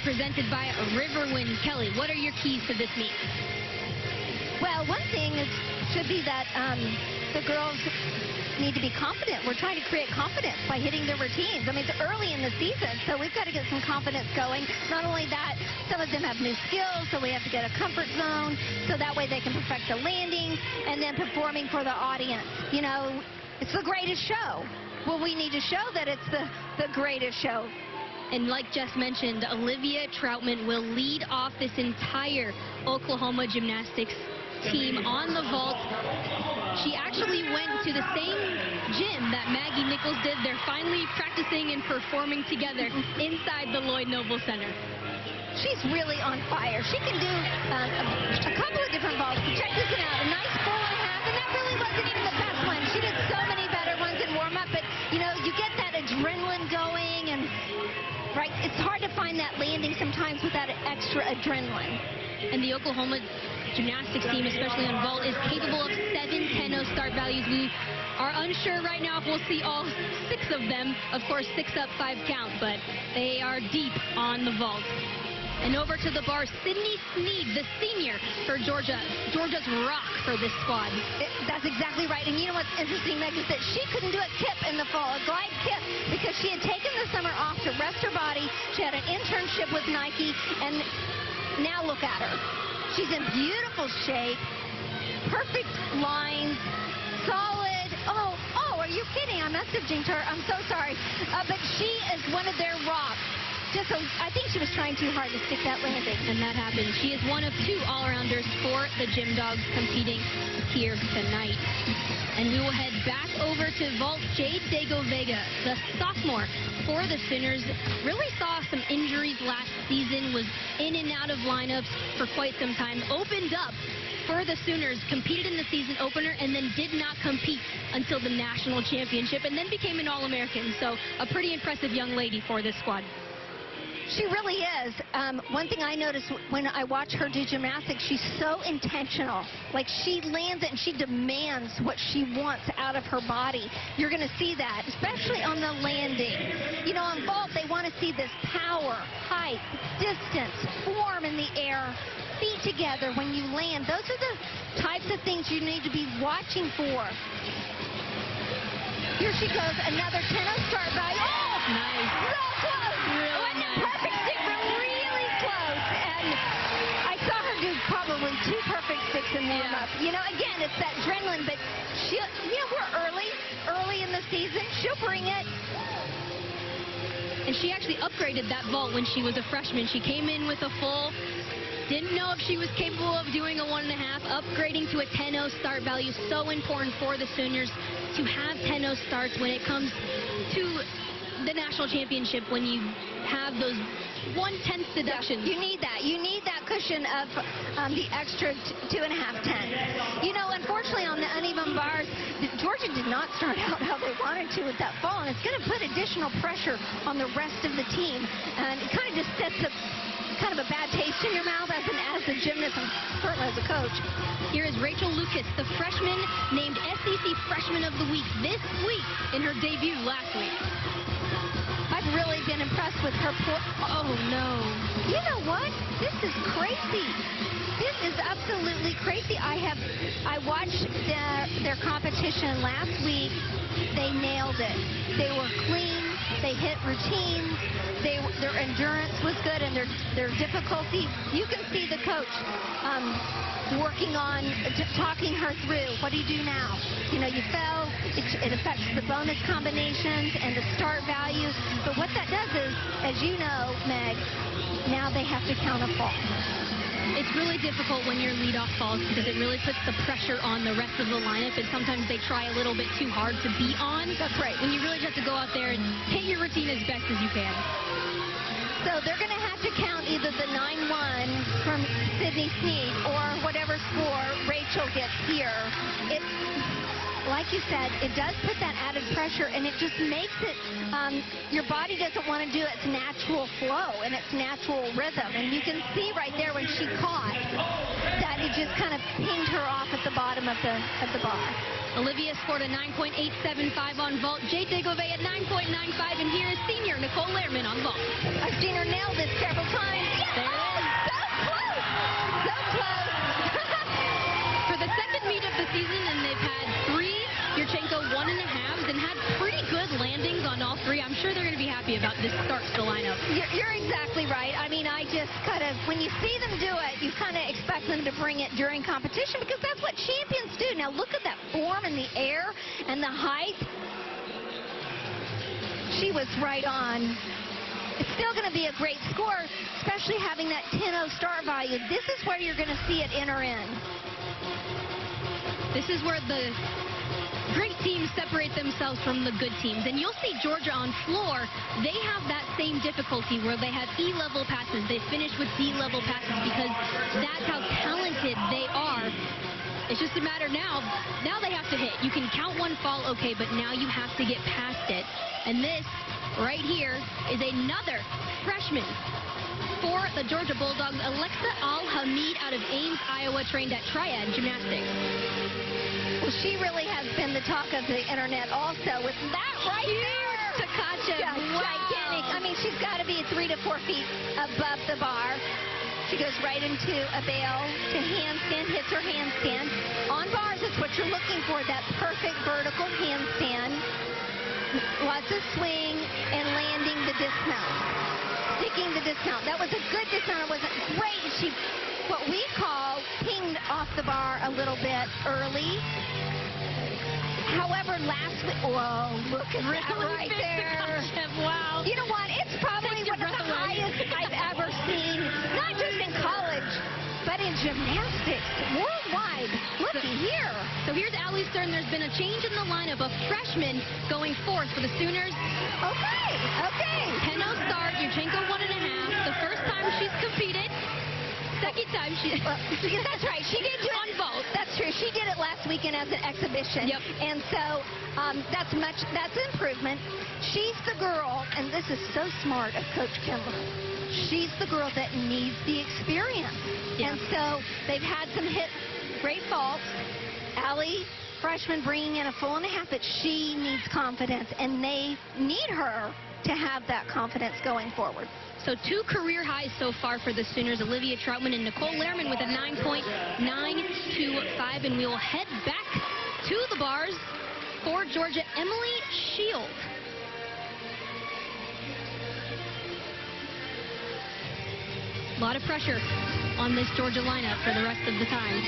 presented by Riverwind. Kelly, what are your keys to this meet? Well, one thing should be that the girls need to be confident. We're trying to create confidence by hitting their routines. I mean, it's early in the season, so we've got to get some confidence going. Not only that, some of them have new skills, so we have to get a comfort zone, so that way they can perfect the landings, and then performing for the audience. You know, it's the greatest show. Well, we need to show that it's the greatest show. And like Jess mentioned, Olivia Troutman will lead off this entire Oklahoma gymnastics team on the vault. She actually went to the same gym that Maggie Nichols did. They're finally practicing and performing together inside the Lloyd Noble Center. She's really on fire. She can do a couple of different vaults. Check this one out. A nice 4.5, and that really wasn't even the best one. She did so many better ones in warm-up, but, you know, you get that adrenaline going, and, right, it's hard to find that landing sometimes with that extra adrenaline. And the Oklahoma gymnastics team, especially on vault, is capable of 7 10-0 start values. We are unsure right now if we'll see all 6 of them. Of course, 6 up, 5 count, but they are deep on the vault. And over to the bar, Sydney Sneed, the senior for Georgia. Georgia's rock for this squad. That's exactly right. And you know what's interesting, Meg, is that she couldn't do a kip in the fall, a glide kip, because she had taken the summer off to rest her body. She had an internship with Nike, and now look at her. She's in beautiful shape, perfect lines, solid. Oh, are you kidding? I'm messaging her. I'm so sorry. But she is one of their rocks. Just so, I think she was trying too hard to stick that landing. And that happened. She is one of 2 all-arounders for the Gym Dogs competing here tonight. And we will head back over to vault. Jade Dago-Vega, the sophomore for the Sooners, really saw some injuries last season, was in and out of lineups for quite some time, opened up for the Sooners, competed in the season opener, and then did not compete until the national championship, and then became an All-American. So a pretty impressive young lady for this squad. She really is. One thing I noticed when I watch her do gymnastics, she's so intentional. Like, she lands it and she demands what she wants out of her body. You're going to see that, especially on the landing. You know, on vault, they want to see this power, height, distance, form in the air, feet together when you land. Those are the types of things you need to be watching for. Here she goes, another 10-0 start value. Oh, nice. So close. Really nice. Perfect stick, but really close. And I saw her do probably 2 perfect sticks in warm-up. You know, again, it's that adrenaline, but she, you know, we're early in the season. She'll bring it. And she actually upgraded that vault when she was a freshman. She came in with a full. Didn't know if she was capable of doing a 1.5. Upgrading to a 10-0 start value, so important for the Sooners to have 10-0 starts when it comes to the national championship, when you have those 1/10 deductions. Yeah, you need that. You need that cushion of the extra 2.5 10. You know, unfortunately, on the uneven bars, Georgia did not start out how they wanted to with that fall, and it's going to put additional pressure on the rest of the team. And it kind of just sets up kind of a bad taste in your mouth as a gymnast and certainly as a coach. Here is Rachel Lucas, the freshman named SEC Freshman of the Week this week in her debut last week. I've really been impressed with her. Oh, no. You know what? This is crazy. This is absolutely crazy. I watched their competition last week. They nailed it. They were clean. They hit routines. Their endurance was good, and their difficulty. You can see the coach working on talking her through. What do you do now? You know, you fell. It affects the bonus combinations and the start values. But what that does is, as you know, Meg, now they have to count a fall. It's really difficult when your leadoff falls because it really puts the pressure on the rest of the lineup, and sometimes they try a little bit too hard to be on. That's right. When you really have to go out there and hit your routine as best as you can. So they're going to have to count either the 9-1 from Sydney Sneed or whatever score Rachel gets here. Like you said, it does put that added pressure, and it just makes it, your body doesn't want to do its natural flow and its natural rhythm. And you can see right there when she caught that it just kind of pinged her off at the bottom of the bar. Olivia scored a 9.875 on vault. Jade Dago-Vega at 9.95, and here is senior Nicole Lehrman on vault. I've seen her nail this several times. exactly right. I mean, I just kind of, when you see them do it, you kind of expect them to bring it during competition because that's what champions do. Now look at that form in the air and the height. She was right on. It's still going to be a great score, especially having that 10-0 start value. This is where you're going to see it enter in. This is where the great teams separate themselves from the good teams. And you'll see Georgia on floor. They have that same difficulty where they have E-level passes. They finish with D-level passes because that's how talented they are. It's just a matter now they have to hit. You can count one fall, okay, but now you have to get past it. And this right here is another freshman for the Georgia Bulldogs, Alexa Al-Hamid out of Ames, Iowa, trained at Triad Gymnastics. Well, she really has been the talk of the internet also with that right there. Takachev, gigantic. I mean, she's got to be 3 to 4 feet above the bar. She goes right into a bail to handstand, hits her handstand. On bars, it's what you're looking for, that perfect vertical handstand. Lots of swing and landing the dismount. Sticking the dismount. That was a good dismount. It wasn't great. She, what we call, pinged off the bar a little bit early. However, last week, whoa, look at that right there. Wow. You know what? It's probably one of the highest I've ever seen, not just in college, but in gymnastics worldwide. Looky here. So here's Allie Stern. There's been a change in the lineup of freshmen going fourth for the Sooners. Okay. 10-0 start, Yurchenko 1.5. The first time she's competed. Second time that's right. She did do on vault. That's true. She did it last weekend as an exhibition. Yep. And so that's an improvement. She's the girl, and this is so smart of Coach Kindler. She's the girl that needs the experience. Yeah. And so they've had some great faults. Allie, freshman, bringing in a 4.5, but she needs confidence, and they need her to have that confidence going forward. So 2 career highs so far for the Sooners, Olivia Troutman and Nicole Lehrman with a 9.925. And we will head back to the bars for Georgia, Emily Shield. A lot of pressure on this Georgia lineup for the rest of the time.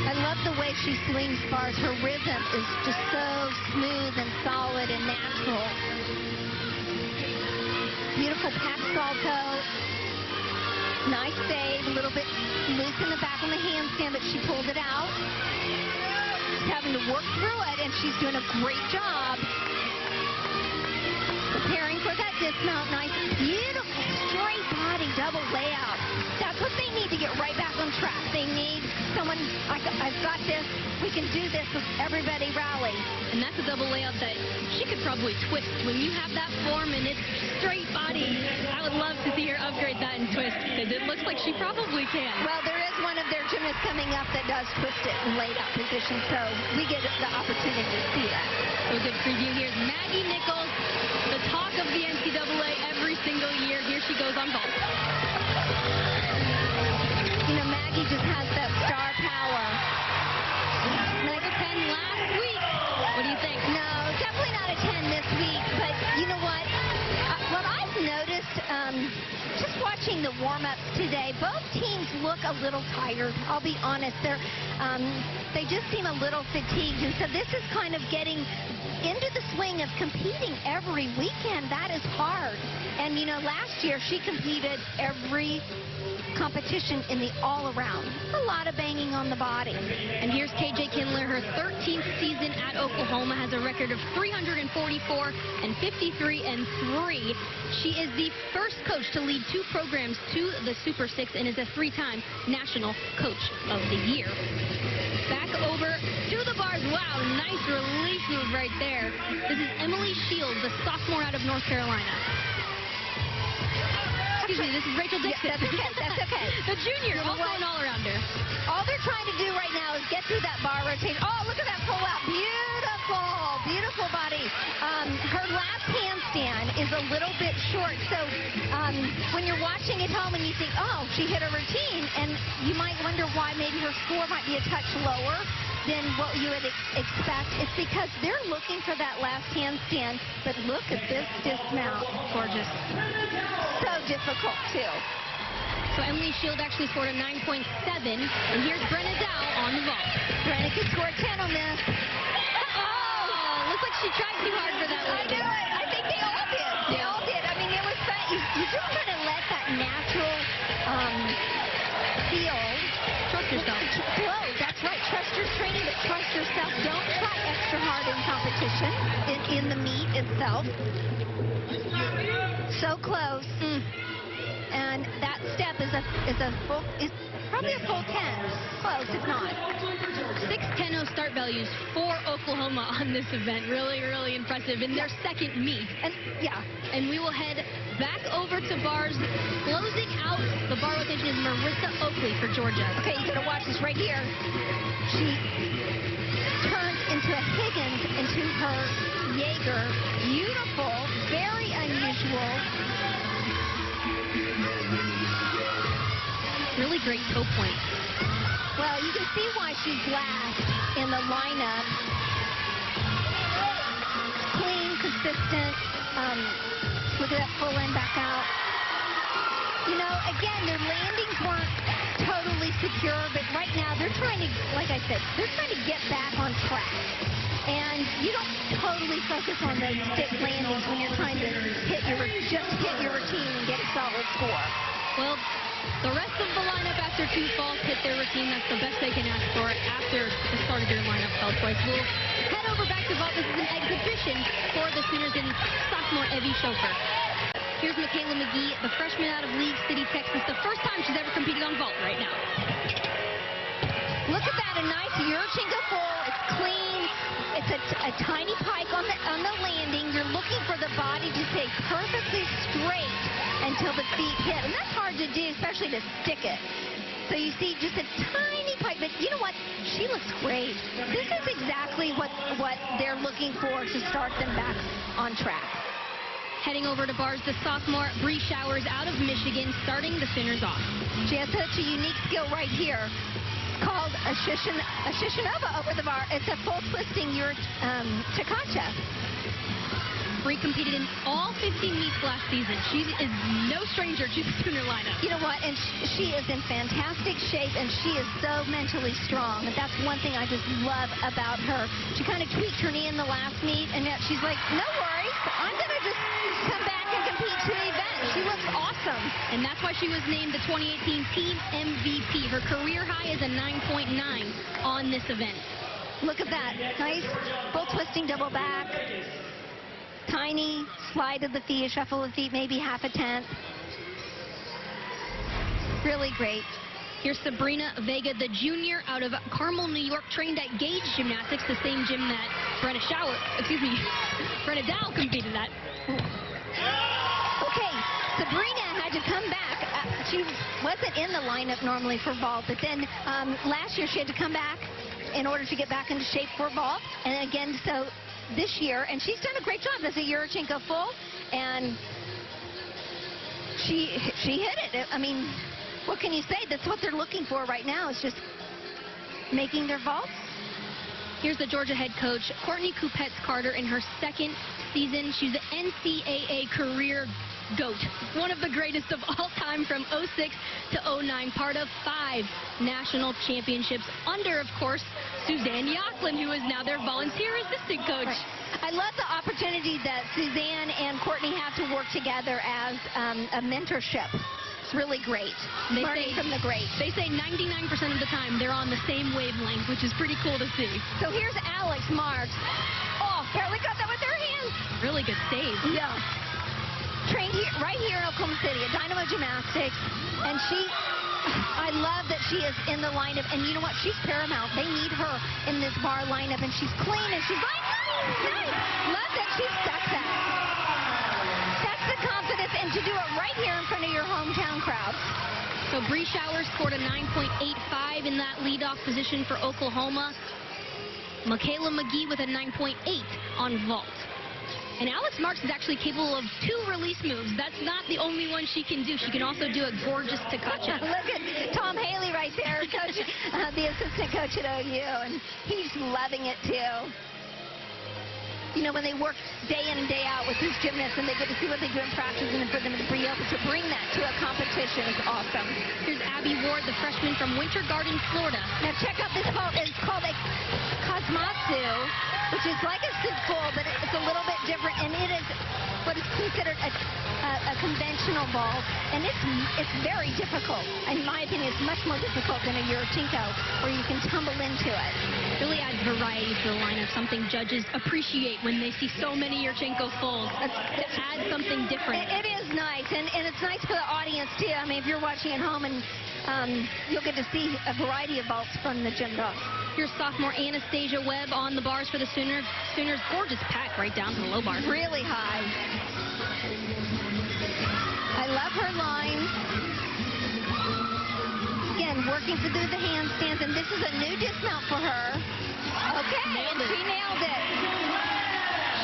I love the way she swings bars. Her rhythm is just so smooth and solid and natural. Beautiful pack salto. Nice save. A little bit loose in the back on the handstand, but she pulled it out. She's having to work through it, and she's doing a great job. Preparing for that dismount. Nice, beautiful, straight body, double layout. That's what they need to get right back on track. They need someone, I've got this, we can do this, with everybody rally. And that's a double layout that she could probably twist. When you have that form and it's straight body, I would love to see her upgrade that and twist, because it looks like she probably can. Well, there is one of their gymnasts coming up that does twist it in laid out position, so we get the opportunity to see that. So a good preview. Here's Maggie Nichols, the talk of the NCAA every single year. Here she goes on vault. You know, Maggie just has that star power. 4-10 last week. What do you think? No, definitely not a 10 this week, but you know what? What I've noticed, just watching the warm-ups today, both teams look a little tired. I'll be honest. They just seem a little fatigued, and so this is kind of getting into the swing of competing every weekend. That is hard. And, you know, last year she competed every competition in the all-around. A lot of banging on the body. And here's KJ Kindler, her 13th season at Oklahoma, has a record of 344 and 53-3. She is the first coach to lead 2 programs to the Super 6 and is a 3-time National Coach of the Year. Back over to the bars. Wow, nice release move right there. This is Emily Shields, the sophomore out of North Carolina. Excuse me, this is Rachel Dixon. Yeah, that's okay, that's okay. The junior, also an all-arounder. All they're trying to do right now is get through that bar rotation. Oh, look at that pull out. Beautiful. Beautiful body. Her last handstand is a little bit short, so when you're watching at home and you think, oh, she hit a routine, and you might wonder why maybe her score might be a touch lower than what you would expect. It's because they're looking for that last handstand, but look at this dismount. Gorgeous. So difficult, too. So Emily Shield actually scored a 9.7, and here's Brenna Dow on the vault. Brenna could score a 10 on this. Looks like she tried too hard for that I landing. knew it. I think they all did. They all did. I mean, it was fun. You just got to let that natural feel. Trust yourself. Flow. That's right. Trust your training, but trust yourself. Don't try extra hard in competition, in the meet itself. So close. And that step is probably a full 10. Close, if not. 6.10 start values for Oklahoma on this event. Really, really impressive in their second meet. And we will head back over to bars. Closing out the bar rotation is Marissa Oakley for Georgia. Okay, you gotta watch this right here. She turns into a Higgins into her Jaeger. Beautiful, very unusual. Really great toe point. Well, you can see why she's last in the lineup. Clean, consistent. Look at that full end back out. You know, again, their landings weren't totally secure, but right now they're trying to, like I said, they're trying to get back on track. And you don't totally focus on those stick landings when you're trying to just hit your routine and get a solid score. Well, the rest of the lineup after two faults hit their routine. That's the best they can ask for after the start of their lineup fell twice. We'll head over back to vault. This is an exhibition for the Sooners in sophomore Evie Schofer. Here's Michaela McGee, the freshman out of League City, Texas. The first time she's ever competed on vault right now. Look at that, a nice Yurchenko full. It's clean. It's a tiny pike on the landing. You're looking for the body to stay perfectly straight until the feet hit. And that's hard to do, especially to stick it. So you see just a tiny pike, but you know what? She looks great. This is exactly what they're looking for to start them back on track. Heading over to bars, the sophomore Bree Showers out of Michigan, starting the Sooners off. She has such a unique skill right here called a Shishinova over the bar. It's a full twisting Takacha. Bree competed in all 15 meets last season. She is no stranger to the Sooner lineup. You know what? And she is in fantastic shape, and she is so mentally strong. And that's one thing I just love about her. She kind of tweaked her knee in the last meet, and yet she's like, no worries. I'm going to just come back and compete to the event. She looks awesome. And that's why she was named the 2018 Team MVP. Her career high is a 9.9 on this event. Look at that. Nice full twisting double back. Tiny slide of the feet, shuffle of the feet, maybe half a tenth. Really great. Here's Sabrina Vega, the junior out of Carmel, New York, trained at Gage Gymnastics, the same gym that Brenna Dow competed at. Okay, Sabrina had to come back. She wasn't in the lineup normally for vault, but then last year she had to come back in order to get back into shape for vault. And again, so this year, and she's done a great job. That's a Yurchenko full, and she hit it. I mean, what can you say? That's what they're looking for right now, is just making their vaults. Here's the Georgia head coach, Courtney Kupets-Carter, in her second season. She's an NCAA career GOAT, one of the greatest of all time from 06 to 09, part of 5 national championships under, of course, Suzanne Yocklin, who is now their volunteer assistant coach. Right. I love the opportunity that Suzanne and Courtney have to work together as a mentorship. It's really great. Learning from the greats. They say 99% of the time they're on the same wavelength, which is pretty cool to see. So here's Alex Marks. Oh, barely got that with their hands. Really good save. Yeah. Trained here, right here in Oklahoma City at Dynamo Gymnastics, and I love that she is in the lineup, and you know what? She's paramount. They need her in this bar lineup, and she's clean, and she's like, nice. Love that she stuck that. That's the confidence, and to do it right here in front of your hometown crowd. So Bree Showers scored a 9.85 in that leadoff position for Oklahoma. Michaela McGee with a 9.8 on vault. And Alex Marks is actually capable of 2 release moves. That's not the only one she can do. She can also do a gorgeous Takacha. Look at Tom Haley right there, coach, the assistant coach at OU, and he's loving it too. You know, when they work day in and day out with these gymnasts and they get to see what they do in practice, and for them to be able to bring that to a competition is awesome. Here's Abby Ward, the freshman from Winter Garden, Florida. Now check out this vault. It's called a Cosmatsu, which is like a soup bowl, but it's a little bit different, and it is what is considered a conventional vault, and it's very difficult. In my opinion, it's much more difficult than a Yurchenko, where you can tumble into it. Really adds variety to the lineup, something judges appreciate when they see so many Yurchenko fulls. To add something different. It is nice, and it's nice for the audience, too. I mean, if you're watching at home, and you'll get to see a variety of vaults from the gym dogs. Here's sophomore Anastasia Webb on the bars for the Sooners. Sooners, gorgeous pack right down to the low bar. Really high. I love her lines. Again, working through the handstands, and this is a new dismount for her. Okay, she nailed it.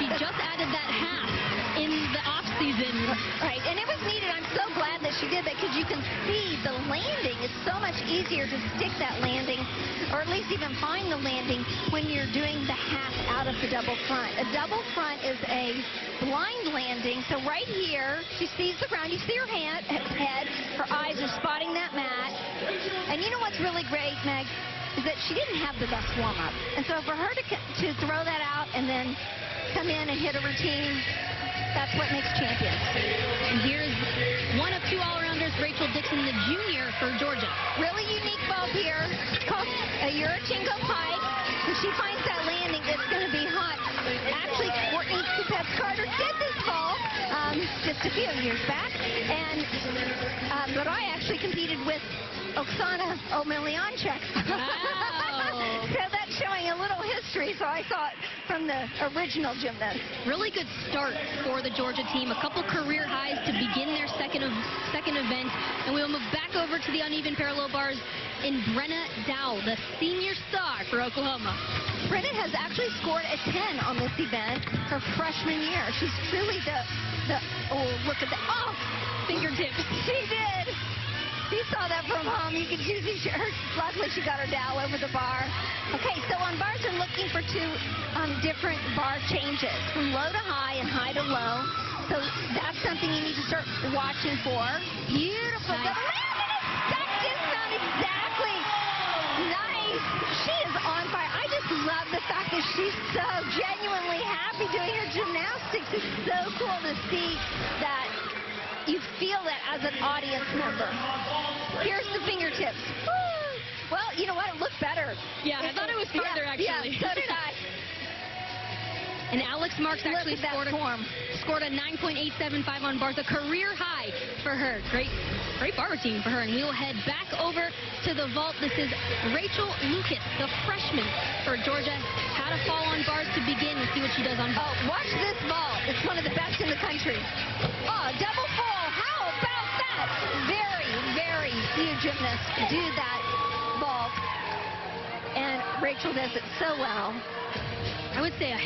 She just added that half in the off-season. Right, and it was needed. I'm so glad that she did that, because you can see the landing. It's so much easier to stick that landing, or at least even find the landing when you're doing the half out of the double front. A double front is a blind landing. So right here, she sees the ground. You see her head. Her eyes are spotting that mat. And you know what's really great, Meg, is that she didn't have the best warm-up. And so for her to throw that out and then come in and hit a routine, that's what makes champions. And here's one of 2 all-arounders, Rachel Dixon, the junior for Georgia. Really unique vault here. It's called a Yurchenko pike. When she finds that landing, it's going to be hot. Actually, Courtney Kupets-Carter did this vault just a few years back. And but I actually competed with Oksana Omelianchuk. Wow. So that's showing a little history, so I saw it from the original gymnast. Really good start for the Georgia team. A couple career highs to begin their second event. And we'll move back over to the uneven parallel bars in Brenna Dow, the senior star for Oklahoma. Brenna has actually scored a 10 on this event her freshman year. She's truly oh, look at that. Oh, Fingertips. She did. You saw that from home. You could see luckily she got her dowel over the bar. Okay, so on bars, they're looking for 2 different bar changes, from low to high and high to low. So that's something you need to start watching for. Beautiful. Nice. The landing is stuck dismount exactly. Nice. She is on fire. I just love the fact that she's so genuinely happy doing her gymnastics. It's so cool to see that. You feel that as an audience member. Here's the fingertips. Woo! Well, you know what? It looked better. Yeah, I thought it was farther, actually. Yeah, so did I. And Alex Marks actually scored a 9.875 on bars, a career high for her. Great bar routine for her. And we will head back over to the vault. This is Rachel Lucas, the freshman for Georgia. Had a fall on bars to begin. We'll see what she does on vault. Oh, watch this vault. It's one of the best in the country. Oh, double fall. How about that? Very, very few gymnasts do that vault. And Rachel does it so well. I would say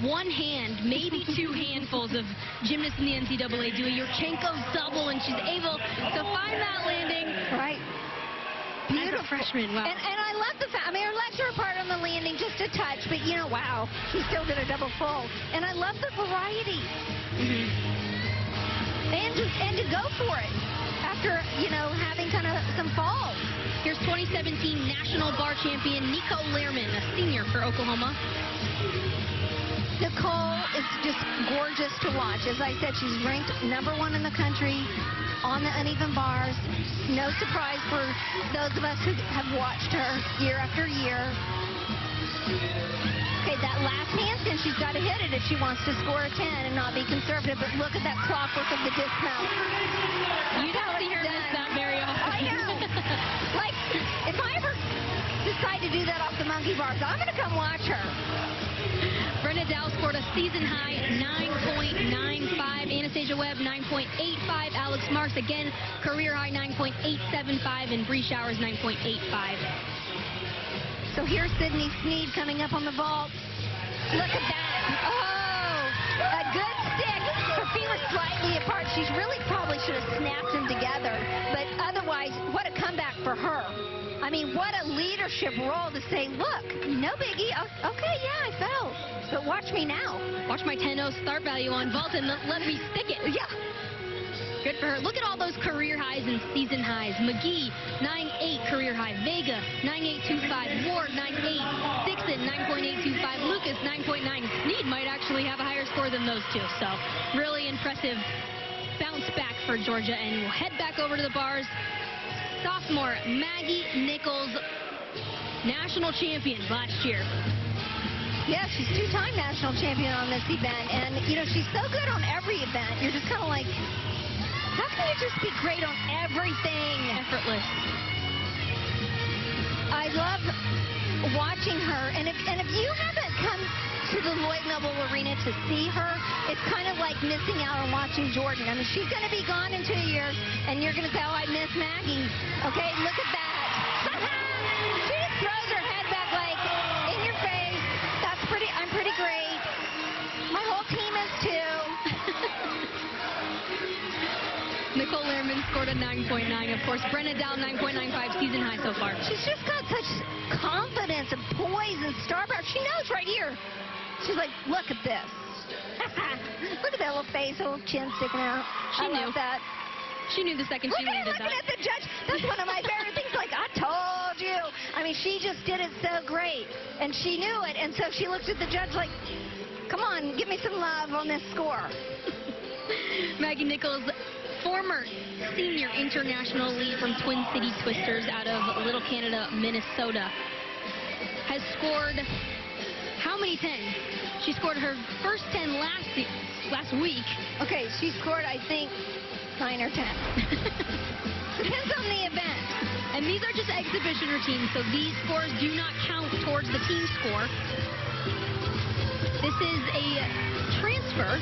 one hand, maybe 2 handfuls of gymnasts in the NCAA do a Yurchenko double, and she's able to find that landing. Right. Beautiful. As a freshman, wow. And I love the fact, her legs are apart on the landing just a touch, but you know, wow, she still did a double full. And I love the variety. And to go for it after, having kind of some falls. Here's 2017 National Bar Champion Nicole Lehrman, a senior for Oklahoma. Nicole is just gorgeous to watch. As I said, she's ranked #1 in the country on the uneven bars. No surprise for those of us who have watched her year after year. Okay, that last handstand, she's got to hit it if she wants to score a 10 and not be conservative. But look at that clockwork of the dismount. You don't see her miss that very often. I know. Like, if I ever decide to do that off the monkey bars, I'm going to come watch her. Brenna Dow scored a season high 9.95. Anastasia Webb 9.85. Alex Marks again career high 9.875, and Bree Showers 9.85. So here's Sydney Sneed coming up on the vault. Look at that. Oh, a good stick. Her feet were slightly apart. She really probably should have snapped them together. But otherwise, what a comeback for her. I mean, what a leadership role to say, look, no biggie. Oh, okay, yeah, I fell. But watch me now. Watch my 10-0 start value on vault and let me stick it. Yeah. Good for her. Look at all those career highs and season highs. McGee, 9.8 career high. Vega, 9.825. Ward, 9.8. Dixon, 9.825. Lucas, 9.9. Sneed might actually have a higher score than those two. So really impressive bounce back for Georgia. And we'll head back over to the bars. Sophomore Maggie Nichols, national champion last year. Yeah, she's two-time national champion on this event. And, you know, she's so good on every event. You're just kind of like, how can you just be great on everything? Effortless. I love watching her. And if you haven't come to the Lloyd Noble Arena to see her, it's kind of like missing out on watching Jordan. I mean, she's going to be gone in 2 years, and you're going to say, oh, I miss Maggie. Okay, look at that. She just throws her head back like, in your face. I'm pretty great. My whole team is too. Nicole Lehrman scored a 9.9. Of course, Brenna Dow, 9.95 season high so far. She's just got such confidence and poise and star power. She knows right here. She's like, look at this. Look at that little face, little chin sticking out. She I knew. love that. She knew the second she landed that. Looking at the judge. That's one of my favorite things. Like, I told you. I mean, she just did it so great. And she knew it. And so she looked at the judge like, come on, give me some love on this score. Maggie Nichols, former senior international lead from Twin City Twisters out of Little Canada, Minnesota, has scored how many 10s? She scored her first 10 last week. Okay, she scored, I think, 9 or 10. Depends on the event. And these are just exhibition routines, so these scores do not count towards the team score. This is a transfer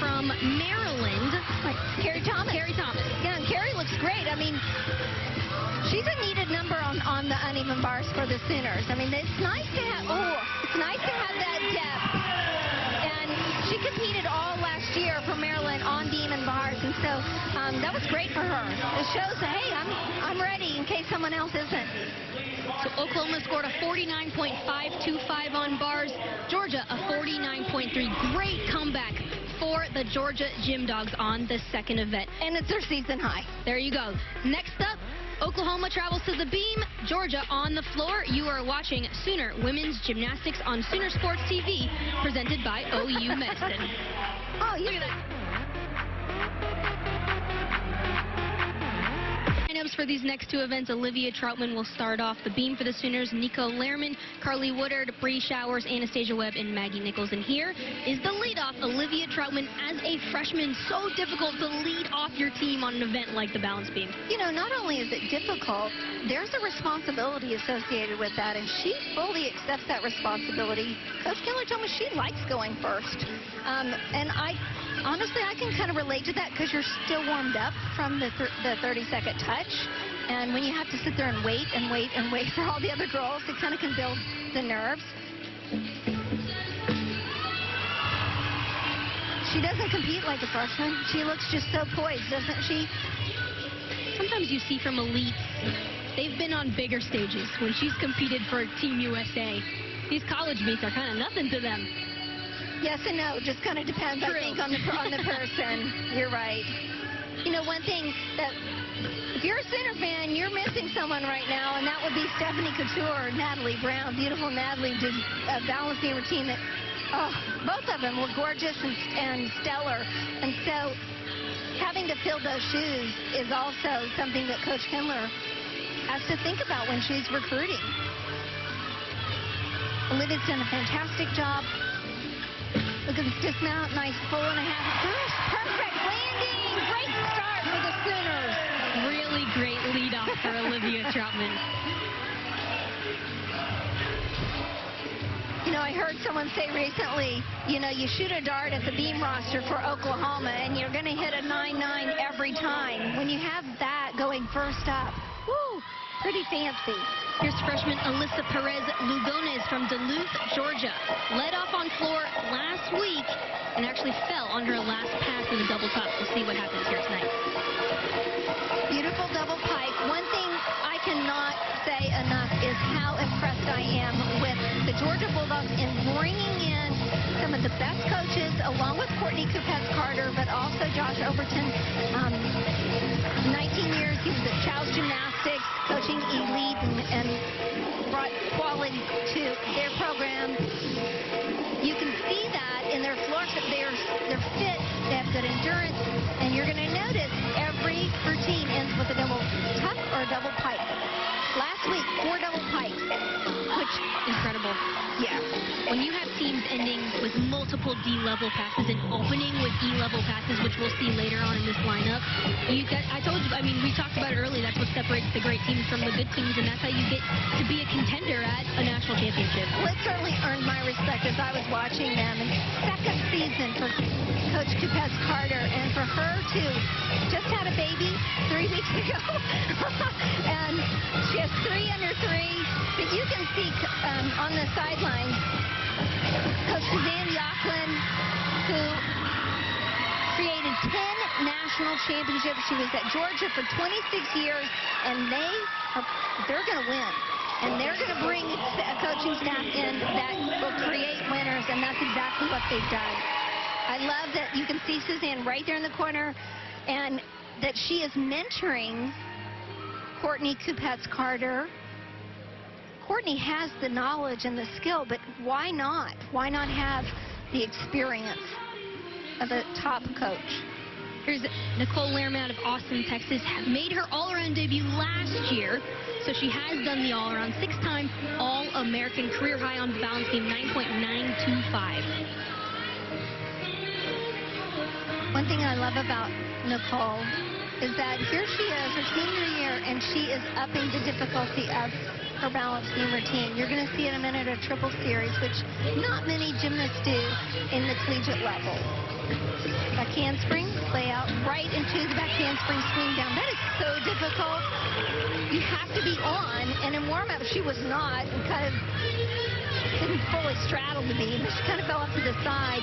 from Maryland. Carrie Thomas. Carrie Thomas. Yeah, and Carrie looks great. I mean, she's a needed number on the uneven bars for the Sooners. I mean, it's nice to have that depth. And she competed all last year for Maryland on beam and bars, and so that was great for her. It shows that, hey, I'm ready in case someone else isn't. So Oklahoma scored a 49.525 on bars. Georgia a 49.3. Great comeback for the Georgia Gym Dogs on the second event. And it's their season high. There you go. Next up, Oklahoma travels to the beam. Georgia on the floor. You are watching Sooner Women's Gymnastics on Sooner Sports TV, presented by OU Medicine. Oh, look at that. Lineups for these next two events. Olivia Troutman will start off the beam for the Sooners. Nico Lehrman, Carly Woodard, Bree Showers, Anastasia Webb, and Maggie Nichols. And here is the leadoff. Olivia Troutman, as a freshman, so difficult to lead off your team on an event like the balance beam. You know, not only is it difficult, there's a responsibility associated with that, and she fully accepts that responsibility. Coach Keller told me she likes going first. And honestly, I can kind of relate to that because you're still warmed up from the 30-second touch. And when you have to sit there and wait and wait and wait for all the other girls, it kind of can build the nerves. She doesn't compete like a freshman. She looks just so poised, doesn't she? Sometimes you see from elites, they've been on bigger stages. When she's competed for Team USA, these college meets are kind of nothing to them. Yes and no. Just kind of depends, True. I think, on the person. You're right. You know, one thing that, if you're a Sooner fan, you're missing someone right now, and that would be Stephanie Couture, Natalie Brown. Beautiful Natalie did a balancing routine that, both of them were gorgeous and stellar. And so having to fill those shoes is also something that Coach Kindler has to think about when she's recruiting. Olivia's done a fantastic job. Look at this dismount, nice 4.5. Gosh, perfect landing. Great start for the Sooners. Really great leadoff for Olivia Troutman. You know, I heard someone say recently, you know, you shoot a dart at the beam roster for Oklahoma and you're going to hit a 9-9 every time. When you have that going first up, woo, pretty fancy. Here's freshman Alyssa Perez-Lugones from Duluth, Georgia. Led off on floor last week and actually fell on her last pass in the double top. We'll see what happens here tonight. Beautiful double pike. One thing I cannot say enough is how impressed I am with the Georgia Bulldogs in bringing in some of the best coaches, along with Courtney Kupets-Carter, but also Josh Overton. 19 years he was at Chow's Gymnastics, coaching elite and brought quality to their program. You can see that in their floor. They're fit, they have good endurance, and you're going to notice every routine ends with a double tuck or a double pike. Last week, 4 double pikes, which incredible. Yeah. When you have teams ending with multiple D-level passes and opening with E-level passes, which we'll see later on in this lineup, I told you, I mean, we talked about it earlier, that's what separates the great teams from the good teams, and that's how you get to be a contender at a national championship. Well, it certainly earned my respect as I was watching them. And second season for Coach Kupets-Carter, and for her to just had a baby 3 weeks ago. And she has 3 under 3. But you can see on the sidelines, Coach Suzanne Yocklin, who created 10 national championships. She was at Georgia for 26 years, and they're going to win. And they're going to bring a coaching staff in that will create winners, and that's exactly what they've done. I love that you can see Suzanne right there in the corner, and that she is mentoring Courtney Kupets-Carter. Courtney has the knowledge and the skill, but why not? Why not have the experience of a top coach? Here's Nicole Lerman out of Austin, Texas. Made her all-around debut last year, so she has done the all-around. 6-time All-American, career high on the balance beam, 9.925. One thing I love about Nicole is that here she is, her senior year, and she is upping the difficulty of her balance beam routine. You're going to see in a minute a triple series, which not many gymnasts do in the collegiate level. Back handspring, lay out right into the back handspring swing down. That is so difficult. You have to be on, and in warm-up she was not, and kind of didn't fully straddle the beam. She kind of fell off to the side.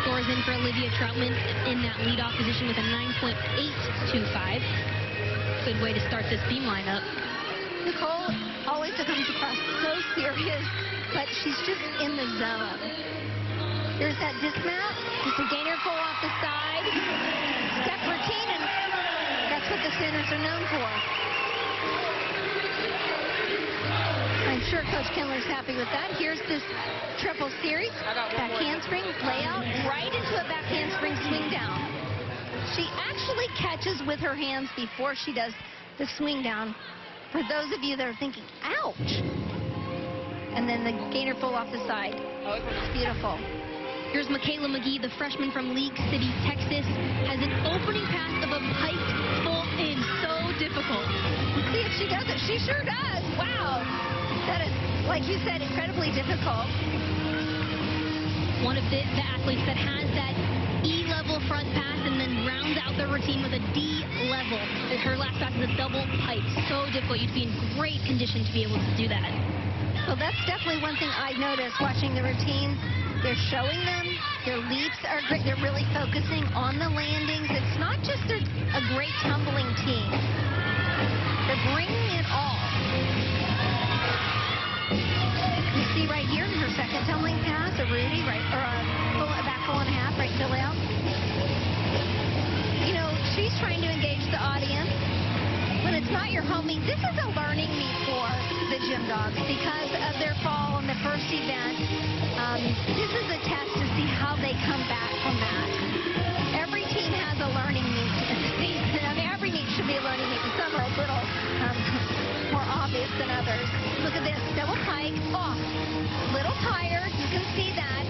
Scores in for Olivia Troutman in that leadoff position with a 9.825. Good way to start this beam lineup. Nicole always comes across so serious, but she's just in the zone. There's that dismount, just a gainer full off the side, step routine, and that's what the centers are known for. I'm sure Coach Kindler's happy with that. Here's this triple series, back handspring, layout, right into a back handspring swing down. She actually catches with her hands before she does the swing down. For those of you that are thinking, ouch! And then the gainer full off the side. It's beautiful. Here's Michaela McGee, the freshman from League City, Texas. Has an opening pass of a pike full in. So difficult. See if she does it. She sure does. Wow. That is, like you said, incredibly difficult. One of the athletes that has that E-level front pass and then rounds out the routine with a D-level. Her last pass is a double pike. So difficult. You'd be in great condition to be able to do that. Well, that's definitely one thing I noticed watching the routines. They're showing them. Their leaps are great. They're really focusing on the landings. It's not just a great tumbling team. They're bringing it all. You see right here in her second tumbling pass, a Rudy, right, or a back full and a half, right to layout. You know, she's trying to engage the audience. When it's not your home meet, this is a learning meet for the Gym Dogs because of their fall in the first event. This is a test to see how they come back from that. Every team has a learning meet in the season. I mean, every meet should be a learning meet, and some are a little more obvious than others. Look at this, double pike, off. Little tired, you can see that.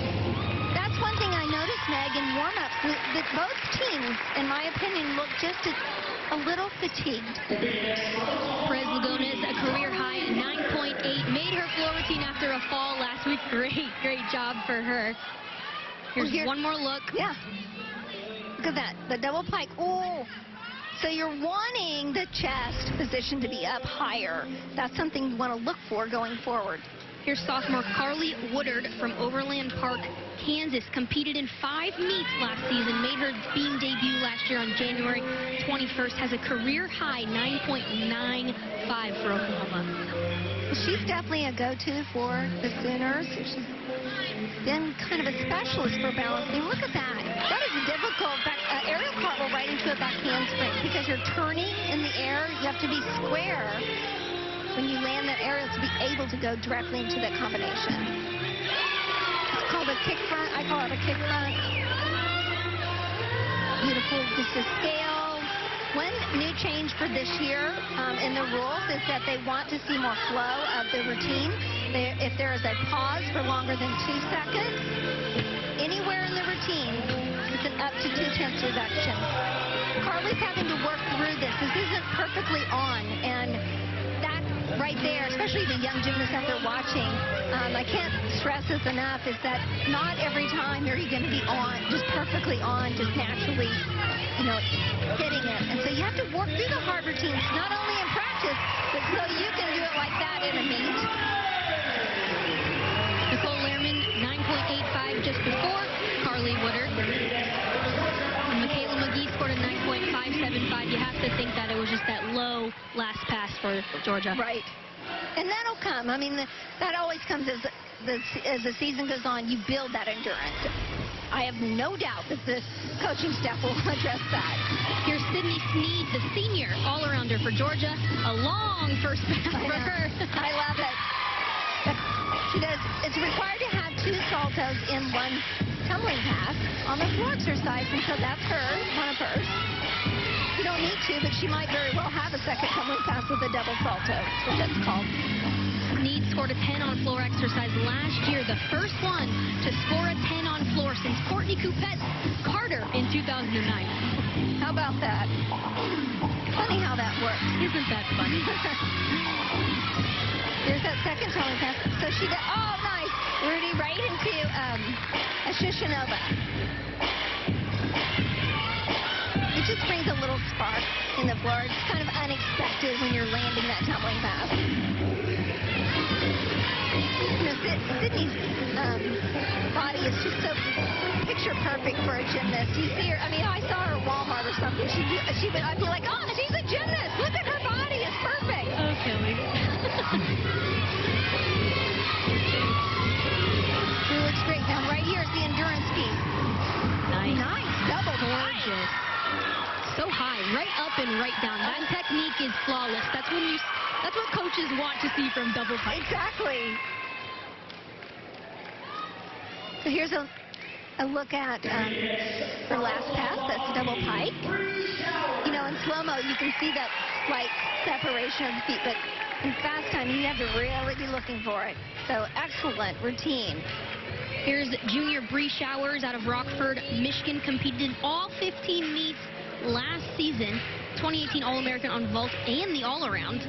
That's one thing I noticed, Meg, in warm-ups, that both teams, in my opinion, look just a little fatigued. Perez-Lugones, a career high 9.8, made her floor routine after a fall last week. Great job for her. Here's one more look. Yeah. Look at that, the double pike. Oh, So you're wanting the chest position to be up higher. That's something you want to look for going forward. Here's sophomore Carly Woodard from Overland Park, Kansas. Competed in 5 meets last season, made her beam debut last year on January 21st, has a career high 9.95 for Oklahoma. She's definitely a go-to for the Sooners. She's been kind of a specialist for balancing. Look at that. That is a difficult aerial cartwheel right into a back handspring because you're turning in the air. You have to be square when you land that aerial to be able to go directly into that combination. It's called a kick front. I call it a kick front. Beautiful. Just a scale. One new change for this year in the rules is that they want to see more flow of the routine. If there is a pause for longer than 2 seconds, anywhere in the routine, it's an up to 2/10 deduction. Carly's having to work through this. This isn't perfectly on, and that right there, especially the young gymnasts out there watching, I can't stress this enough, is that not every time are you going to be on, just perfectly on, just naturally, hitting it. And so you have to work through the hard routines, not only in practice, but so you can do it like that in a meet. Nicole Lehrman, 9.85 just before Carly Woodard. And Michaela McGee scored a 9.575. You have to think that it was just that low last pass for Georgia. Right. And that'll come. I mean, that always comes as the season goes on. You build that endurance. I have no doubt that the coaching staff will address that. Here's Sydney Sneed, the senior all-arounder for Georgia. A long first pass for her. I love it. She does. It's required to have 2 saltos in 1 tumbling pass on the floor exercise, and so that's hers, one of hers. You don't need to, but she might very well have a second tumbling pass with a double salto. That's what that's called. Sneed scored a 10 on floor exercise last year, the first one to score a 10 on floor since Courtney Coupett's Carter in 2009. How about that? Funny how that works. Isn't that funny? Here's that second tumbling pass. So she did, oh, nice. Rudy right into a Shishinova. It just brings a little spark in the floor. It's kind of unexpected when you're landing that tumbling pass. Sydney's body is just so picture perfect for a gymnast. You see her, I mean, I saw her at Walmart or something. I'd be like, oh, she's a gymnast. Look at her body. It's perfect. Oh, Kelly. She looks great. Now, right here is the endurance piece. Nice. Double gorgeous. So high, right up and right down. That technique is flawless. That's what coaches want to see from double pike. Exactly. So here's a look at her last pass. That's a double pike. In slow-mo, you can see that slight separation of the feet, but in fast time, you have to really be looking for it. So excellent routine. Here's junior Bree Showers out of Rockford, Michigan, competed in all 15 meets last season. 2018 All-American on vault and the all-around.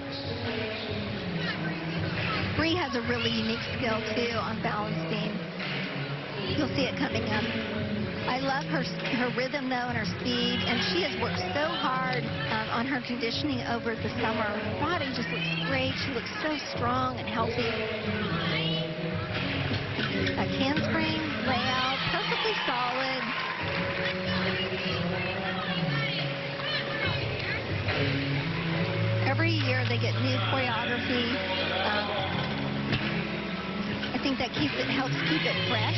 Bree has a really unique skill, too, on balance beam. You'll see it coming up. I love her rhythm, though, and her speed, and she has worked so hard on her conditioning over the summer. Her body just looks great. She looks so strong and healthy. That handspring layout, perfectly solid. Every year they get new choreography. I think that helps keep it fresh.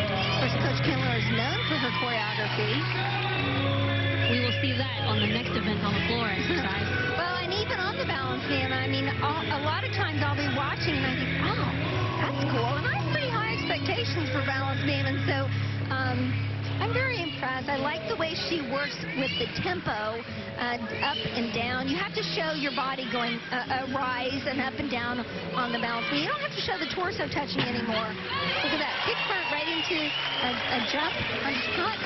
Of course, Coach Kindler is known for her choreography. We will see that on the next event on the floor exercise. Well, and even on the balance beam, I mean, a lot of times I'll be watching and I think, oh, that's cool. And I have pretty high expectations for balance beam, and so I'm very impressed. I like the way she works with the tempo up and down. You have to show your body going rise and up and down on the balance beam. You don't have to show the torso touching anymore. Look at that. Kick front right into a jump on strut.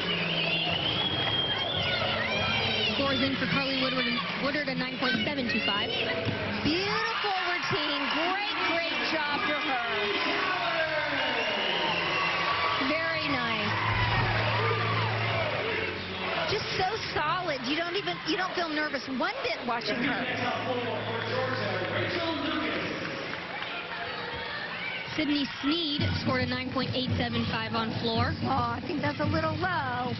Scores in for Carly Woodard a 9.725. Beautiful routine. Great job to her. Very nice. just so solid. You don't feel nervous one bit watching her. Sydney Sneed scored a 9.875 on floor. Oh, I think that's a little low.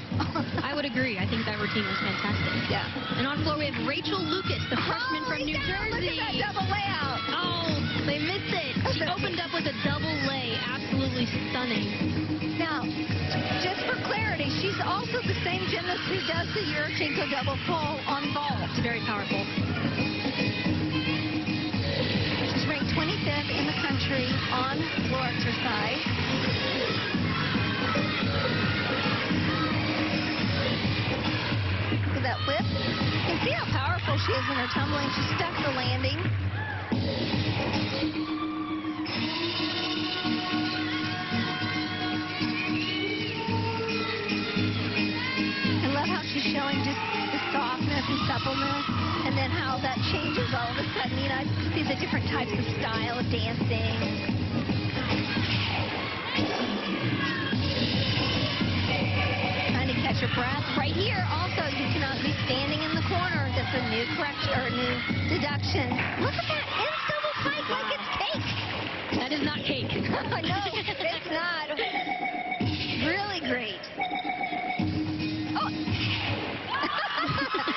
I would agree. I think that routine was fantastic. Yeah. And on floor, we have Rachel Lucas, the freshman from New Jersey. Look at that double layout. Oh, they missed it. She opened up with a double lay. Absolutely stunning. Now, just for clarity, she's also the same gymnast who does the Yurchenko double full on vault. It's very powerful. She's ranked 25th in the country on floor exercise. Look at that whip. You can see how powerful she is in her tumbling. She stuck the landing. I love how she's showing just the softness and suppleness, and then how that changes all of a sudden. You know, I see the different types of style of dancing. Trying to catch her breath. Right here, also, you cannot be standing in the corner. That's a new correction, or new deduction. Look at that ends double pike like it's cake. That is not cake. No, it's not. Really great. Oh.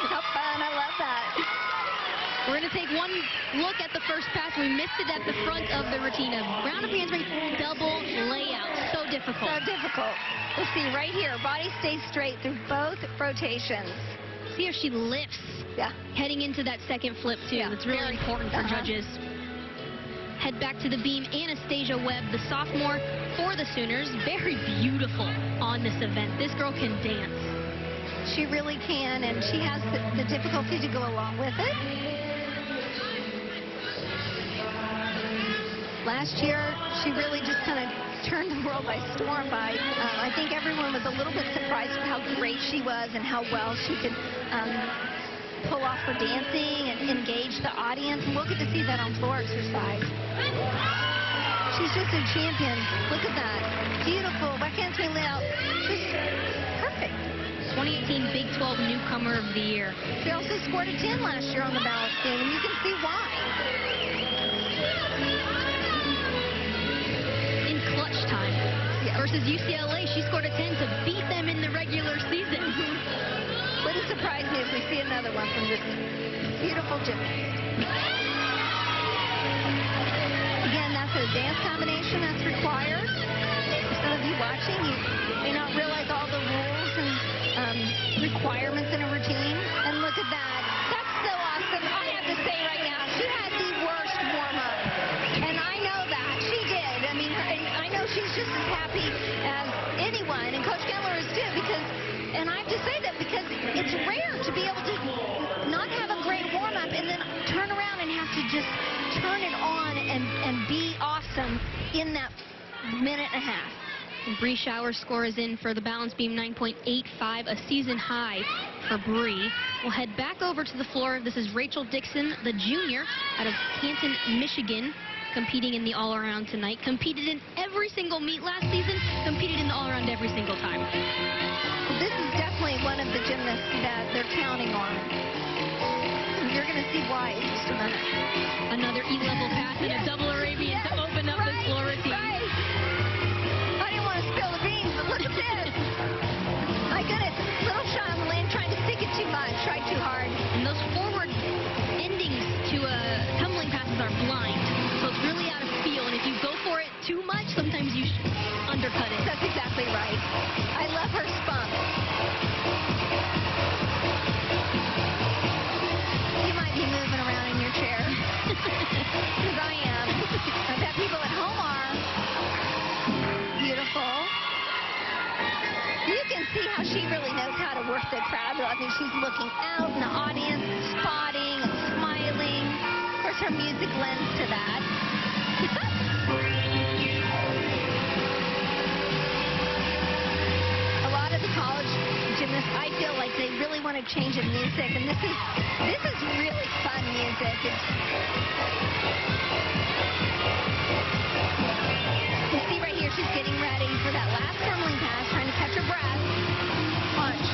How fun. I love that. We're going to take one look at the first pass. We missed it at the front of the routine. A round of hands right, double layout. So difficult. So difficult. We'll see right here. Body stays straight through both rotations. See how she lifts. Yeah. Heading into that second flip, too. Yeah, It's really important for judges. Head back to the beam. Anastasia Webb, the sophomore for the Sooners. Very beautiful on this event. This girl can dance. She really can, and she has the difficulty to go along with it. Last year, she really just kind of turned the world by storm. I think everyone was a little bit surprised at how great she was and how well she could pull off her dancing and engage the audience. And we'll get to see that on floor exercise. She's just a champion. Look at that. Beautiful. Backhand swing layout. Just perfect. 2018 Big 12 Newcomer of the Year. She also scored a 10 last year on the balance beam, and you can see why. In clutch time versus UCLA, she scored a 10 to beat them in the regular season. Wouldn't surprise me if we see another one from this beautiful gymnast. Again, that's a dance combination that's required. For some of you watching, you may not realize all the rules and requirements in a routine. And look at that. That's so awesome. I have to say right now, she had the worst warm-up. And I know that. She did. I mean, I know she's just as happy as anyone. And Coach Kendler is too, because, and I have to say that because it's rare to be able to not have a great warm-up and then turn around and have to just turn it on and be awesome in that minute and a half. Bree Shower's score is in for the balance beam, 9.85, a season high for Bree. We'll head back over to the floor. This is Rachel Dixon, the junior out of Canton, Michigan, competing in the all-around tonight. Competed in every single meet last season, competed in the all-around every single time. This is definitely one of the gymnasts that they're counting on. You're going to see why in just a minute. Another E-level pass and a double Arabian to open up this floor routine. Right. I didn't want to spill the beans, but look at this. My goodness, little shot on the lane, trying to stick it too much, tried too hard. And those forward endings to tumbling passes are blind, so it's really out of feel. And if you go for it too much, sometimes you undercut it. That's exactly right. I love her spunk. You might be moving around in your chair. Because I am. I bet people at home are. Beautiful. You can see how she really knows how to work the crowd. I mean, she's looking out in the audience, spotting and smiling. Of course, her music lends to that. A lot of the college gymnasts, I feel like they really want to change the music, and this is really fun music. You see right here, she's getting ready for that last tumbling pass, trying to catch her breath. Punch.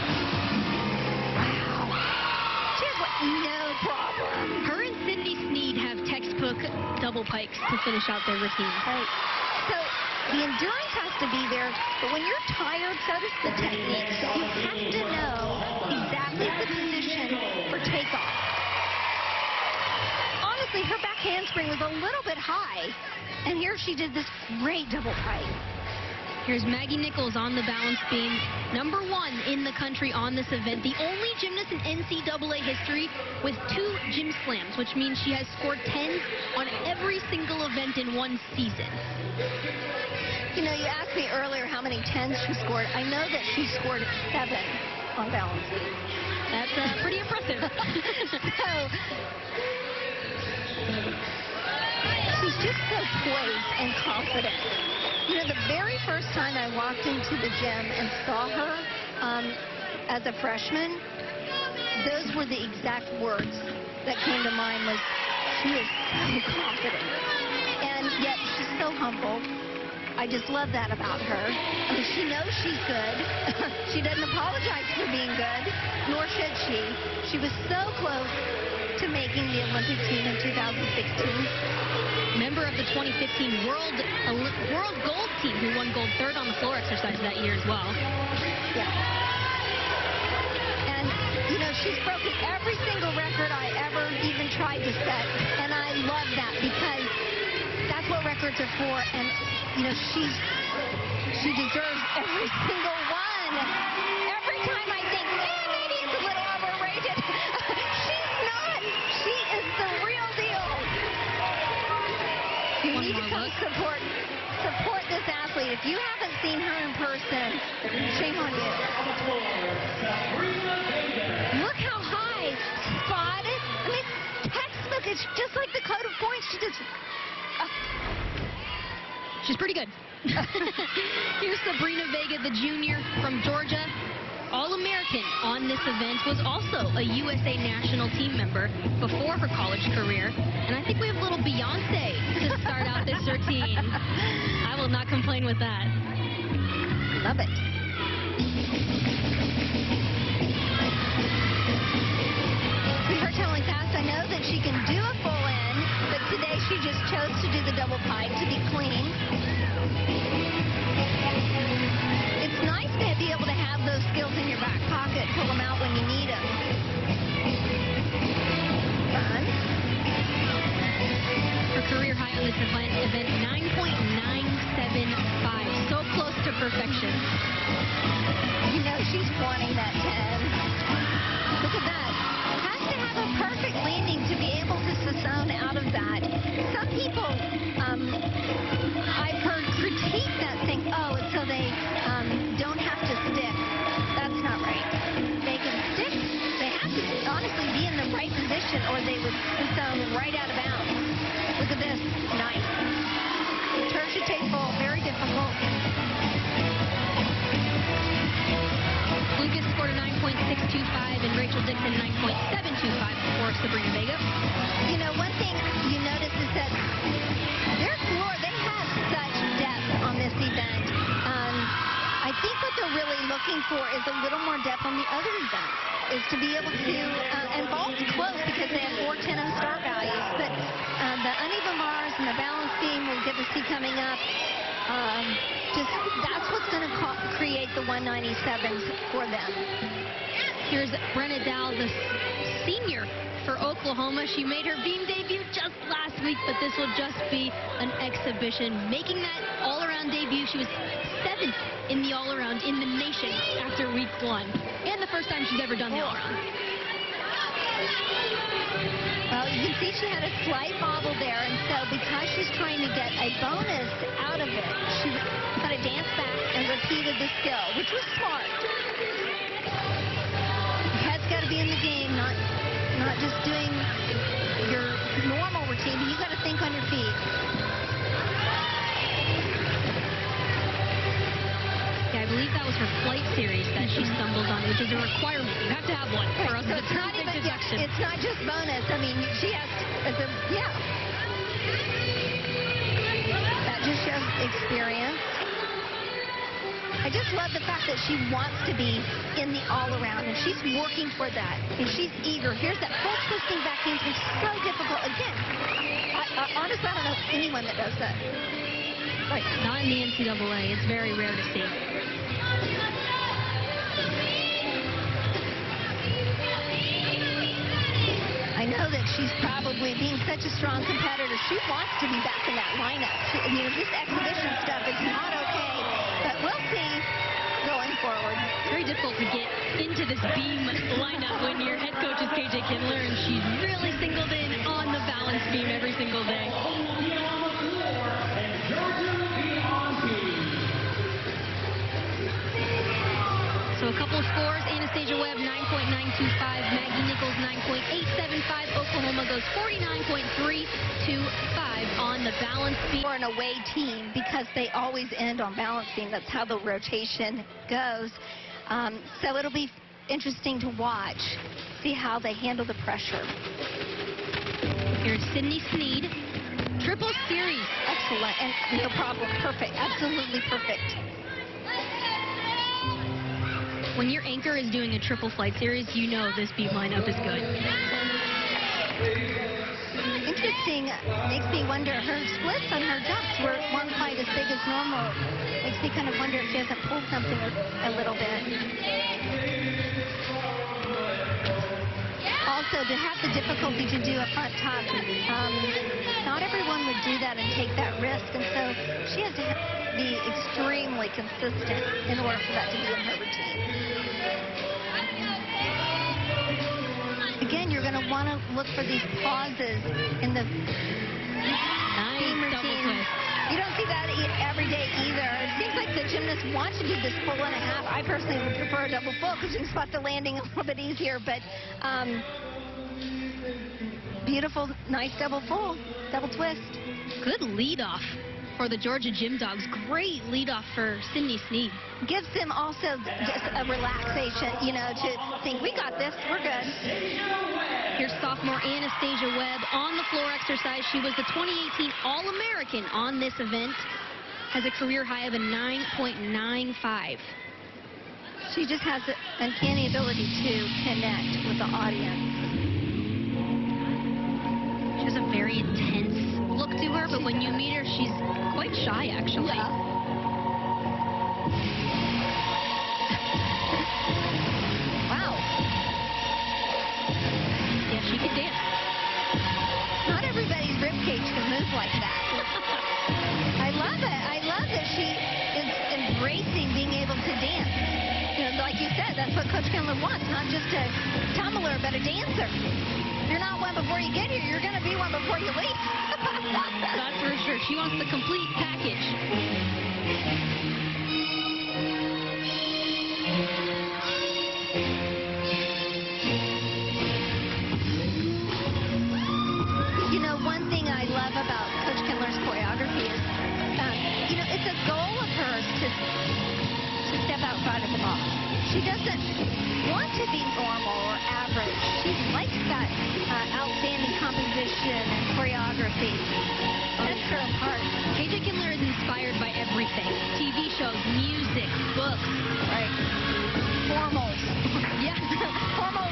double pikes to finish out their routine. Right. So the endurance has to be there, but when you're tired, so does the technique. You have to know exactly the position for takeoff. Honestly, her back handspring was a little bit high, and here she did this great double pike. Here's Maggie Nichols on the balance beam, #1 in the country on this event. The only gymnast in NCAA history with 2 gym slams, which means she has scored 10s on every single event in one season. You know, you asked me earlier how many 10s she scored. I know that she scored 7 on balance beam. That's pretty impressive. So, she's just so poised and confident. You know, the very first time I walked into the gym and saw her as a freshman, those were the exact words that came to mind was, she is so confident. And yet she's so humble. I just love that about her. I mean, she knows she's good. She doesn't apologize for being good, nor should she. She was so close to making the Olympic team in 2016. Member of the 2015 World Gold team, who won gold 3rd on the floor exercise that year as well. Yeah. And, you know, she's broken every single record I ever even tried to set. And I love that because that's what records are for. And, you know, she deserves every single one. Every time I think, maybe it's a little overrated. She's not. She is the real deal. You need to come support this athlete. If you haven't seen her in person, shame on you. Look how high. Spotted. I mean, textbook. It's just like the code of points. She just... She's pretty good. Here's Sabrina Vega, the junior from Georgia. All-American on this event, was also a USA national team member before her college career. And I think we have a little Beyonce to start out this routine. I will not complain with that. Love it. See her telling fast. I know that she can do a full in, but today she just chose to do the double pike to be clean. It's nice to be able to have those skills in your back pocket, pull them out when you need them. Fun. Her career high on this event, 9.975. So close to perfection. You know she's wanting that 10. Look at that. Has to have a perfect landing to be able to zone out of that. Some people, I've heard critique that, think, oh, it's so they don't have to stick. That's not right. They can stick. They have to honestly be in the right position or they would zone right out of bounds. Look at this. Nice. Turn should take full. Very difficult. Lucas scored a 9.625 and Rachel Dixon 9.725 for Sabrina Vega. You know, one thing you notice is that their floor, they have such depth on this event. I think what they're really looking for is a little more depth on the other events, is to be able to, and vault's close because they have 410 start values, but the uneven bars and the balance beam we'll get to see coming up. That's what's going to create the 197s for them. Here's Brenna Dow, the senior for Oklahoma. She made her beam debut just last week, but this will just be an exhibition. Making that all-around debut, she was 7th in the all-around in the nation after week 1, and the first time she's ever done the all-around. Well, you can see she had a slight bobble there, and so because she's trying to get a bonus out of it, she kind of danced back and repeated the skill, which was smart. Your head's got to be in the game, not just doing your normal routine, but you got to think on your feet. Yeah, I believe that was her flight series that she stumbled on, which is a requirement. You have to have one for us to determine deduction. It's not just bonus. I mean, she has, yeah. That just shows experience. I just love the fact that she wants to be in the all-around and she's working for that, and she's eager. Here's that full twisting back handspring, so difficult. Again, honestly, I don't know anyone that does that. Right, not in the NCAA. It's very rare to see. I know that she's probably, being such a strong competitor, she wants to be back in that lineup. This exhibition stuff is not okay, but we'll see going forward. It's very difficult to get into this beam lineup when your head coach is KJ Kindler, and she's really singled in on the balance beam every single day. So a couple of scores: Anastasia Webb 9.925, Maggie Nichols 9.875, Oklahoma goes 49.325 on the balance beam. For an away team, because they always end on balance beam. That's how the rotation goes. So it'll be interesting to watch, see how they handle the pressure. Here's Sydney Sneed, triple series. Excellent, and no problem, perfect, absolutely perfect. When your anchor is doing a triple flight series, you know this beam lineup is good. Interesting, makes me wonder, her splits on her jumps weren't quite as big as normal. Makes me kind of wonder if she hasn't pulled something a little bit. Also, to have the difficulty to do a front tuck, not everyone would do that and take that risk, and so she has to be extremely consistent in order for that to be in her routine. Again, you're going to want to look for these pauses in the beam routine. You don't see that every day either. It seems like the gymnasts want to do this full and a half. I personally would prefer a double full because you can spot the landing a little bit easier, but beautiful, nice double full, double twist. Good lead off for the Georgia Gym Dogs. Great lead off for Sydney Sneed. Gives them also just a relaxation, to think, we got this, we're good. Here's sophomore Anastasia Webb on the floor exercise. She was the 2018 All-American on this event. Has a career high of a 9.95. She just has an uncanny ability to connect with the audience. She has a very intense look to her, but when you meet her, she's quite shy, actually. Yeah. Wow. Yeah, she can dance. Not everybody's ribcage can move like that. I love it. I love that she is embracing being able to dance. Like you said, that's what Coach Kindler wants, not just a tumbler, but a dancer. If you're not one before you get here, you're going to be one before you leave. That's for sure. She wants the complete package. One thing I love about Coach Kindler's choreography is, it's a goal of hers to step outside of the box. She doesn't want to be normal or average. She likes that outstanding composition and choreography. That's her heart. KJ Kindler is inspired by everything. TV shows, music, books. Right. Formals. Yeah. Formal,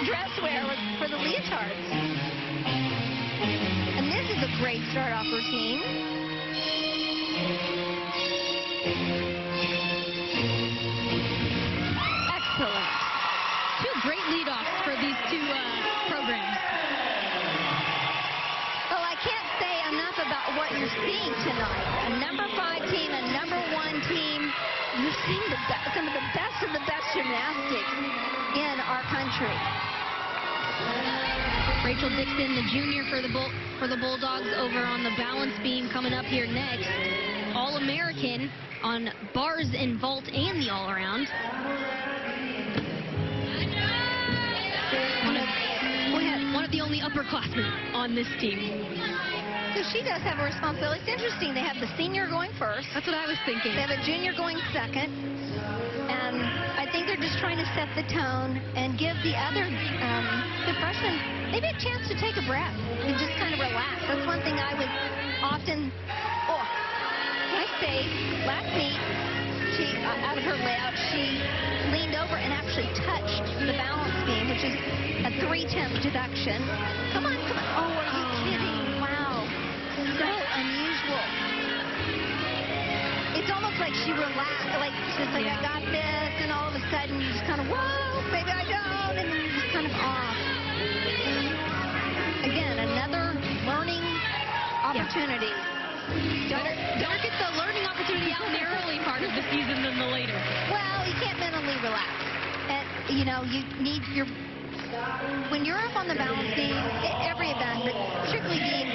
dress wear for the leotards. And this is a great start-off routine. Excellent. Two great lead-offs for these two programs. Well, I can't say enough about what you're seeing tonight. A number 5 team, a number 1 team. You're seeing some of the best gymnastics in our country. Rachel Dixon, the junior for the Bulldogs, over on the balance beam, coming up here next. All-American on bars and vault and the all-around. One of the only upperclassmen on this team. So she does have a responsibility. It's interesting. They have the senior going first. That's what I was thinking. They have a junior going second. And I think they're just trying to set the tone and give the other the freshmen maybe a chance to take a breath and just kind of relax. That's one thing I would often, nice save. Last meet, she, out of her layout, she leaned over and after actually touched the balance beam, which is a 3-temp deduction. Come on, come on. Oh, are you kidding? Wow. So unusual. It's almost like she relaxed, like she's like, I got this, and all of a sudden you just kind of, whoa, maybe I don't, and then you're just kind of off. Again, another learning opportunity. Better get the learning opportunity out in the early part of the season than the later. Well, you can't mentally relax. And, you know, you need your... When you're up on the balance beam, every event, but particularly being,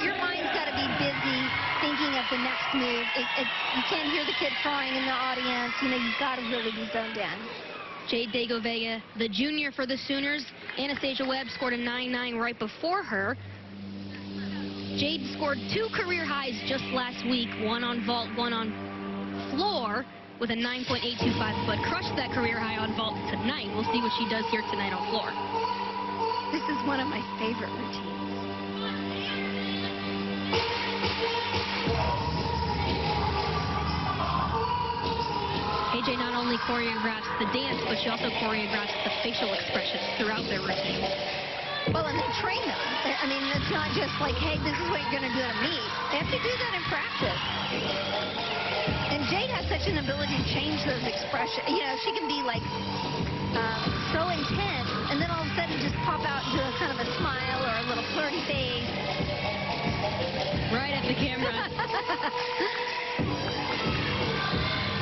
your mind's got to be busy thinking of the next move. You can't hear the kid crying in the audience. You know, you've got to really be zoned in. Jade Dago-Vega, the junior for the Sooners. Anastasia Webb scored a 9.9 right before her. Jade scored 2 career highs just last week, one on vault, one on floor, with a 9.825, but crushed that career high on vault tonight. We'll see what she does here tonight on floor. This is one of my favorite routines. AJ not only choreographs the dance, but she also choreographs the facial expressions throughout their routine. Well, and they train them. I mean, it's not just like, hey, this is what you're going to do at a meet. They have to do that in practice. And Jade has such an ability to change those expressions. You know, she can be like so intense, and then all of a sudden just pop out into a kind of a smile or a little flirty face. Right at the camera.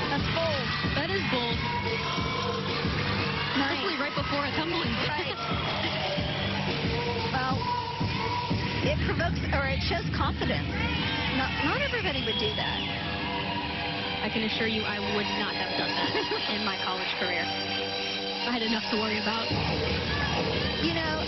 That's bold. That is bold. Nice. Especially right before a tumbling. Right. Well, it provokes, or it shows confidence. Not everybody would do that. I can assure you I would not have done that in my college career. I had enough to worry about. You know,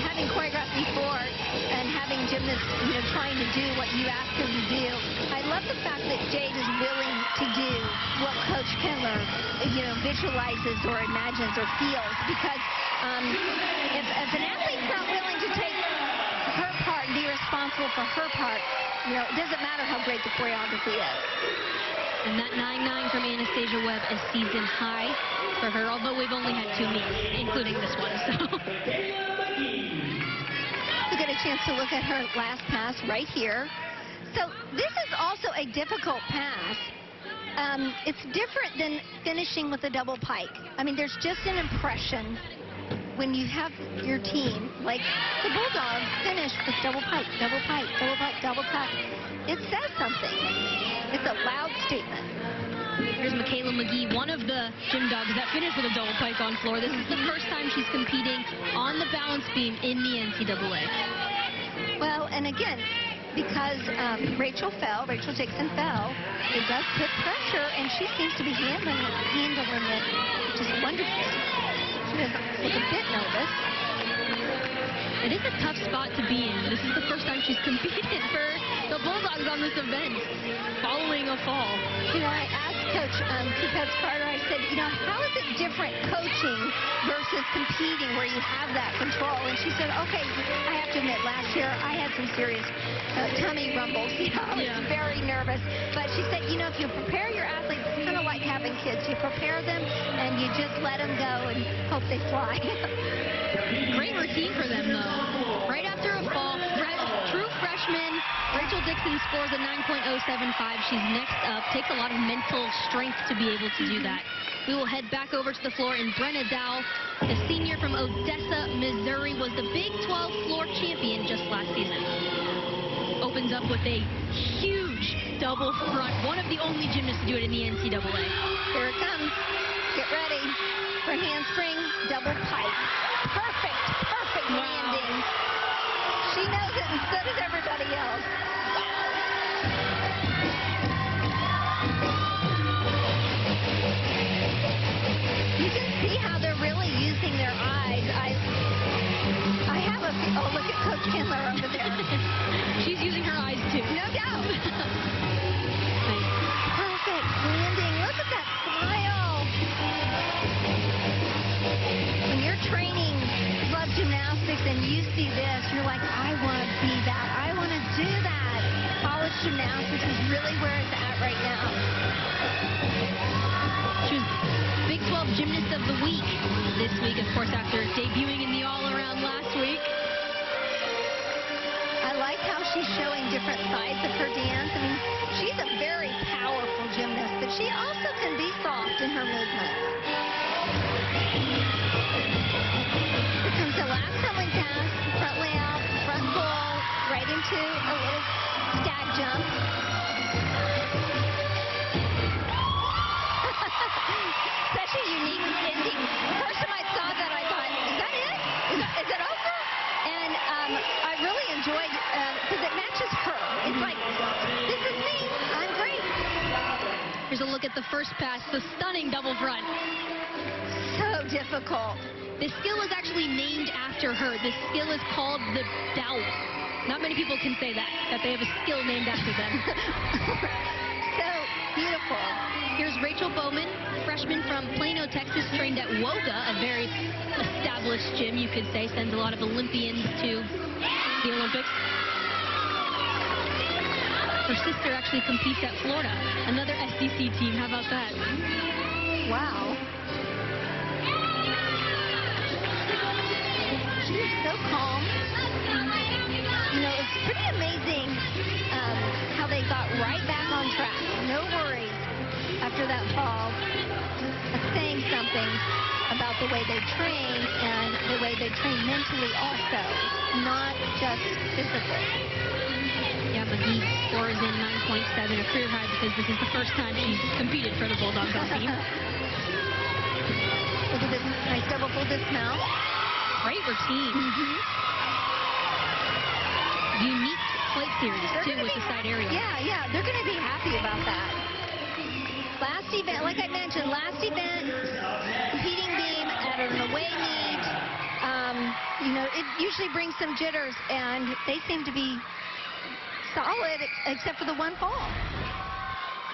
having choreographed before and having gymnasts, you know, trying to do what you ask them to do, I love the fact that Jade is willing to do what Coach Kindler, you know, visualizes or imagines or feels, because if an athlete's not willing to take her part and be responsible for her part, you know, it doesn't matter how great the choreography is. And that 9.9 from Anastasia Webb is season high for her, although we've only had 2 meets, including this one. So we'll get a chance to look at her last pass right here. So this is also a difficult pass. It's different than finishing with a double pike. I mean, there's just an impression when you have your team, like the Bulldogs, finish with double pike, double pike, double pike, double pike. It says something. It's a loud statement. Here's Michaela McGee, one of the gym dogs that finished with a double pike on floor. This is the first time she's competing on the balance beam in the NCAA. Well, and again, because Rachel Dixon fell, it does put pressure, and she seems to be handling it just wonderfully. She doesn't look a bit nervous. It is a tough spot to be in. This is the first time she's competed for the Bulldogs on this event, following a fall. You know, I asked Coach Kupets Carter, I said, you know, how is it different coaching versus competing where you have that control? And she said, okay, I have to admit, last year I had some serious tummy rumbles. You know, I was very nervous. But she said, you know, if you prepare your athletes, it's kind of like having kids. You prepare them and you just let them go and hope they fly. Great routine for them, though. Right after a fall, true freshman, Rachel Dixon scores a 9.075. She's next up. Takes a lot of mental strength to be able to do that. We will head back over to the floor, and Brenna Dow, the senior from Odessa, Missouri, was the Big 12 floor champion just last season. Opens up with a huge double front. One of the only gymnasts to do it in the NCAA. Here it comes. Get ready for handspring double pike. Perfect landing. She knows it, and so does everybody else. You can see how they're really using their eyes. I have a, oh, look at Coach Kindler over there. She's using her eyes, too. No doubt. Perfect landing. Look at that smile. When you're training club gymnastics and you see this, you're like, I want to be that. I want to do that. College gymnastics is really where it's at right now. She was Big 12 Gymnast of the Week this week, of course, after debuting in the all-around last week. I like how she's showing different sides of her dance. I mean, she's a very powerful gymnast, but she also can be soft in her movements. Here comes the last tumbling pass, front layout, front pull, right into a little stag jump. Such a unique ending. The first time I saw that, I thought, is that it? Is it over? And I really enjoyed because it matches her. It's like, this is me. I'm great. Here's a look at the first pass, the stunning double front. So difficult. This skill is actually named after her. This skill is called the dowel. Not many people can say that they have a skill named after them. So beautiful. Here's Rachel Bowman, freshman from Plano, Texas, trained at WOGA, a very established gym, you could say, sends a lot of Olympians to the Olympics. Her sister actually competes at Florida, another SEC team. How about that? Wow. She is so calm. You know, it's pretty amazing how they got right back on track. No worries after that fall. That's saying something about the way they train and the way they train mentally also, not just physical. Yeah, McGee scores in 9.7, a career high, because this is the first time she's competed for the Bulldog golf team. Look at this nice double full dismount. Great routine. Unique flight series, too, with the side aerial. Yeah, they're going to be happy about that. Last event, like I mentioned, competing beam at an away meet. You know, it usually brings some jitters, and they seem to be solid, except for the one fall.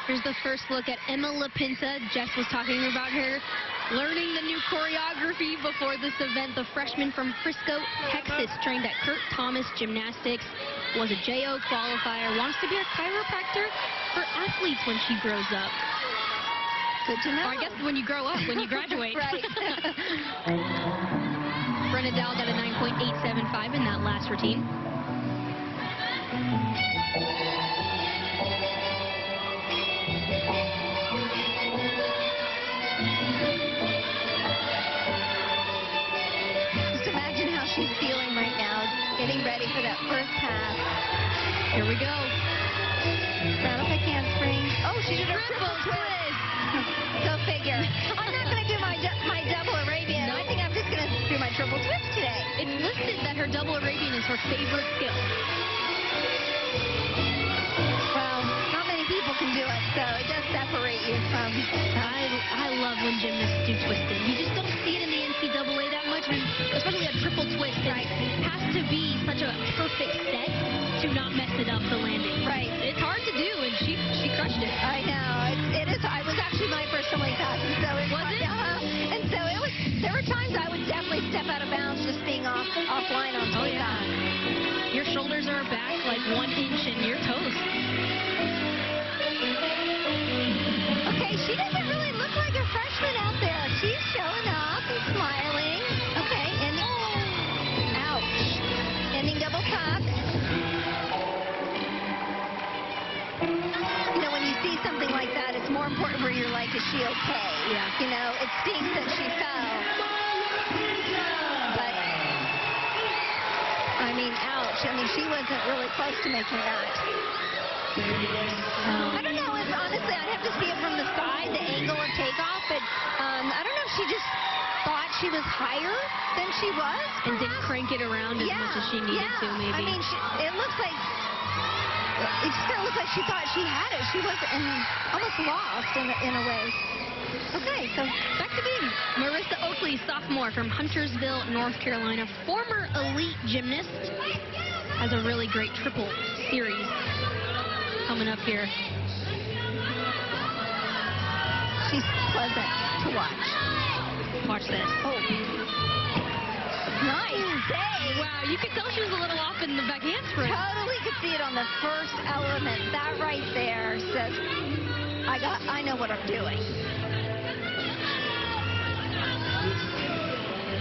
Here's the first look at Emma LaPinta. Jess was talking about her learning the new choreography before this event. The freshman from Frisco, Texas, trained at Kurt Thomas Gymnastics, was a JO qualifier, wants to be a chiropractor for athletes when she grows up. Good to know. Or I guess when you grow up, when you graduate. Right. Brenna Dow got a 9.875 in that last routine. Just imagine how she's feeling right now, getting ready for that first pass. Here we go. Round up a handspring. Oh, she did a triple twist. Go figure. I'm not going to do my double Arabian. I think I'm just going to do my triple twist today. It's listed that her double Arabian is her favorite skill. Well, not many people can do it, so it does separate you from... I love when gymnasts do twisting. You just don't see it in the NCAA that much, especially a triple twist. Right. It has to be such a perfect set to not mess it up, the landing. Right. It's hard to do, and she crushed it. I know. It is. I was actually my first tumbling pass, and so it was. And so it was. There were times I would definitely step out of bounds just being offline on toe. Oh, yeah. Your shoulders are back like 1 inch, and you're toast. Okay, she doesn't really look like a freshman out there. She's showing off and smiling. Okay, ending. Ouch. Ending double tuck. You know, when you see something like that, it's more important where you're like, is she okay? Yeah. You know, it stinks that she fell. But, I mean, ouch. I mean, she wasn't really close to making that. I don't know. Honestly, I'd have to see it from the side, the angle of takeoff. But I don't know if she just thought she was higher than she was. And didn't crank it around as much as she needed to, maybe. I mean, it looks like... It just kind of looked like she thought she had it. She was almost lost in a way. Okay, so back to beam. Marissa Oakley, sophomore from Huntersville, North Carolina, former elite gymnast, has a really great triple series coming up here. She's pleasant to watch. Watch this. Oh. Nice save. Wow, you could tell she was a little off in the back handspring. Totally could see it on the first element. That right there says, I know what I'm doing.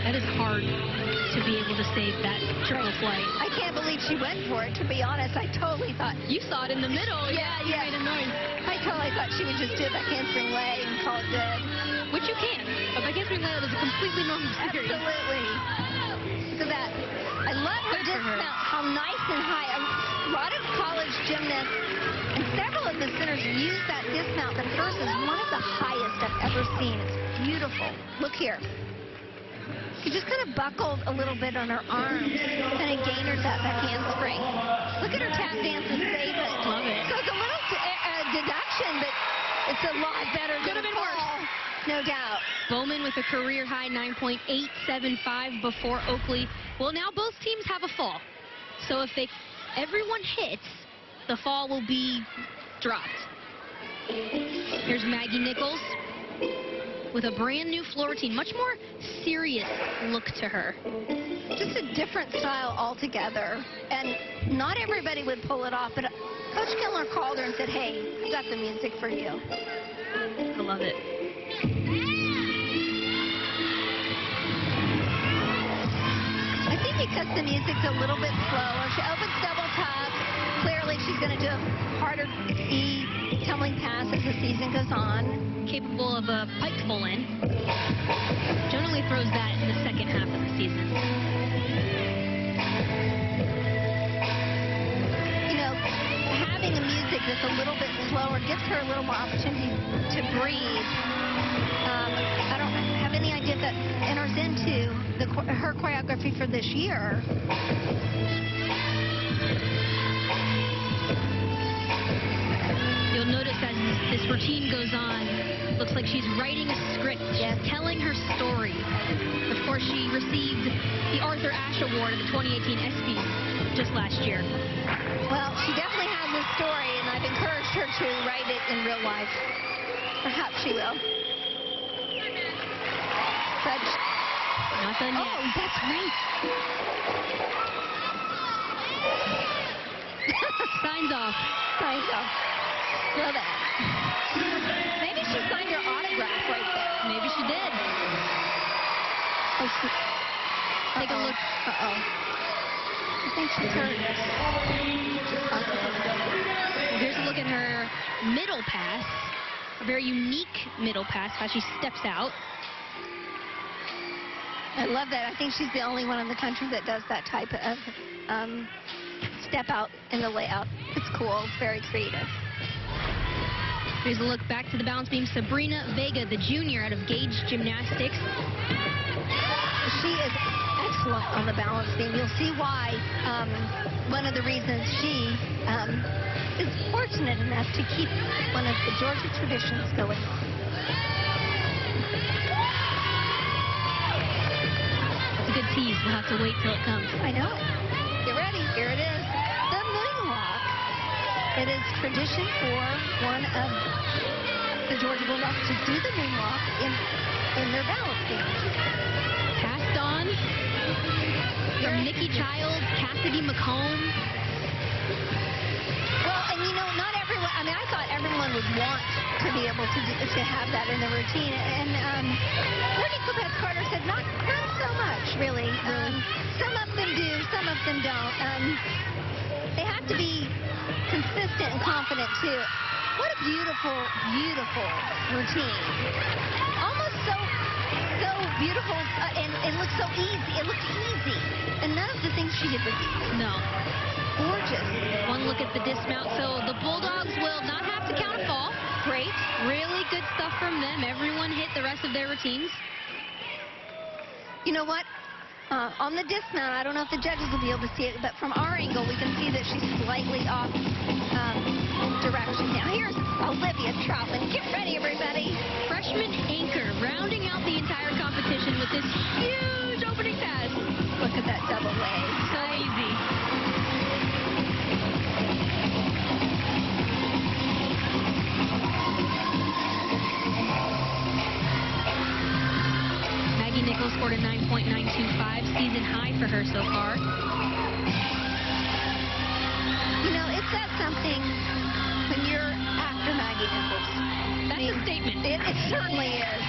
That is hard to be able to save that triple flight. I can't believe she went for it, to be honest. I totally thought... You saw it in the middle. Yeah, you made a noise. I totally thought she would just do that handspring lay and call it good. Which you can. A handspring lay is a completely normal series. Absolutely. Look at that. I love her dismount, how nice and high. A lot of college gymnasts and several of the centers use that dismount, but hers is one of the highest I've ever seen. It's beautiful. Look here. She just kind of buckled a little bit on her arms, kind of gained that handspring. Look at her tap dance and save it. Love it. So it's a little deduction, but it's a lot better than Could have been worse. No doubt. Bowman with a career high 9.875 before Oakley. Well, now both teams have a fall. So if everyone hits, the fall will be dropped. Here's Maggie Nichols with a brand new floor routine, much more serious look to her. Just a different style altogether. And not everybody would pull it off, but Coach Kellner called her and said, hey, I've got the music for you. I love it. I think because the music's a little bit slower, she opens double top. Clearly, she's going to do a harder E tumbling pass as the season goes on. Capable of a pike full in. Generally throws that in the second half of the season. You know, having a music that's a little bit slower gives her a little more opportunity to breathe. I don't have any idea if that enters into her choreography for this year. You'll notice as this routine goes on, looks like she's writing a script. She's telling her story. Of course, she received the Arthur Ashe Award at the 2018 ESPYs just last year. Well, she definitely has a story, and I've encouraged her to write it in real life. Perhaps she will. But not done yet. Oh, that's right. Signs off. Signs off. Love that. Maybe she signed her autograph right there. Maybe she did. Oh, take a look. I think she's hurt. Well, here's a look at her middle pass. A very unique middle pass, how she steps out. I love that. I think she's the only one in the country that does that type of step out in the layout. It's cool. It's very creative. Here's a look back to the balance beam. Sabrina Vega, the junior out of Gage Gymnastics. She is excellent on the balance beam. You'll see why. One of the reasons she is fortunate enough to keep one of the Georgia traditions going. That's a good tease. We'll have to wait till it comes. I know it. Get ready. Here it is. The moonwalk. It is tradition for one of the Georgia Bulldogs to do the moonwalk in their balance beam. Passed on from Nikki Childs, Cassidy McComb. Well, and you know, not everyone, I mean, I thought everyone would want to be able to have that in the routine. And Brittany Kopetz-Carter said not so much, really. Some of them do, some of them don't. They have to be consistent and confident, too. What a beautiful, beautiful routine. Almost so beautiful, and it looks so easy. It looked easy. And none of the things she did was easy. No. Gorgeous. One look at the dismount. So the Bulldogs will not have to count a fall. Great. Really good stuff from them. Everyone hit the rest of their routines. You know what? On the dismount, I don't know if the judges will be able to see it, but from our angle, we can see that she's slightly off direction. Now, here's Olivia Troutman. Get ready, everybody. Freshman anchor rounding out the entire competition with this huge opening pass. Look at that double leg. So easy. Maggie Nichols scored a 9.925, season high for her so far. You know, it says something when you're after Maggie Nichols. That's a statement. It certainly is.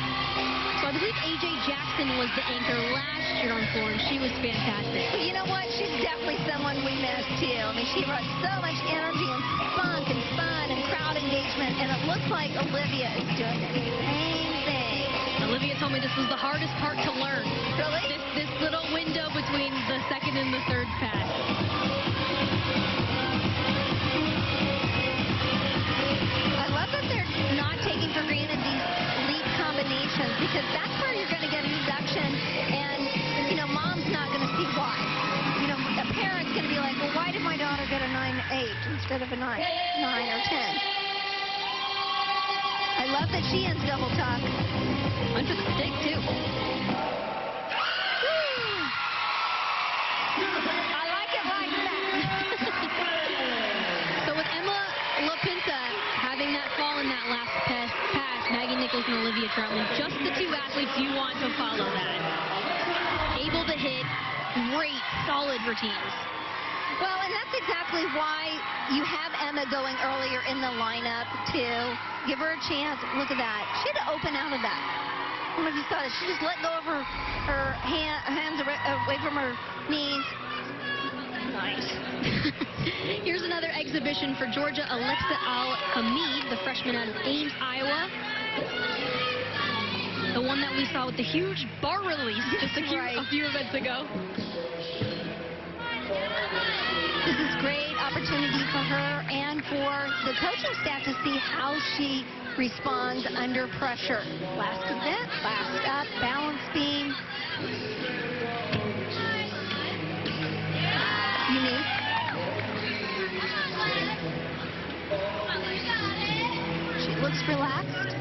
So I believe A.J. Jackson was the anchor last year on floor, and she was fantastic. But you know what? She's definitely someone we miss, too. I mean, she brought so much energy and spunk and fun and crowd engagement, and it looks like Olivia is doing the same thing. Olivia told me this was the hardest part to learn. Really? This little window between the second and the third pass. I love that they're not taking for granted these leap combinations, because that's where you're going to get a deduction, and, you know, mom's not going to see why. You know, a parent's going to be like, well, why did my daughter get a 9-8 instead of a 9 or 10? I love that she ends double tuck. Under the stick, too. I like it like that. So with Emma LaPinta having that fall in that last pass, Maggie Nichols and Olivia Troutman, just the two athletes you want to follow that. Able to hit great, solid routines. Well, and that's exactly why you have Emma going earlier in the lineup, too. Give her a chance. Look at that. She had to open out of that. I don't know if you saw it. She just let go of her hands away from her knees. Nice. Here's another exhibition for Georgia. Alexa Al-Hamid, the freshman out of Ames, Iowa. The one that we saw with the huge bar release just a few events ago. This is a great opportunity for her and for the coaching staff to see how she responds under pressure. Last event, last up, balance beam. Unique. She looks relaxed.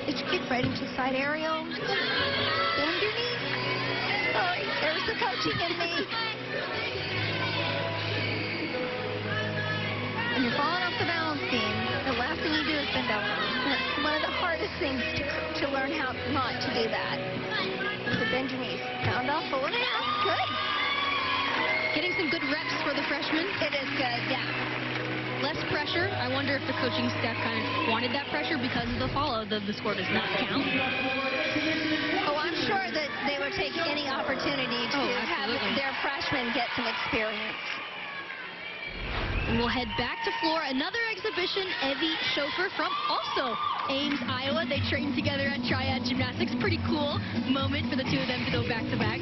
Did you kick right into side aerial? Underneath. Sorry, there's the coaching in me. When you're falling off the balance beam, the last thing you do is bend over. That's one of the hardest things to learn how not to do that. So bend your knees. Pound off, pull it out. Good. Getting some good reps for the freshmen. It is good, yeah. Less pressure. I wonder if the coaching staff kind of wanted that pressure because of the follow. The score does not count. Oh, I'm sure that they would take any opportunity to have their freshmen get some experience. And we'll head back to floor. Another exhibition, Evie Schofer from also Ames, Iowa. They trained together at Triad Gymnastics. Pretty cool moment for the two of them to go back-to-back.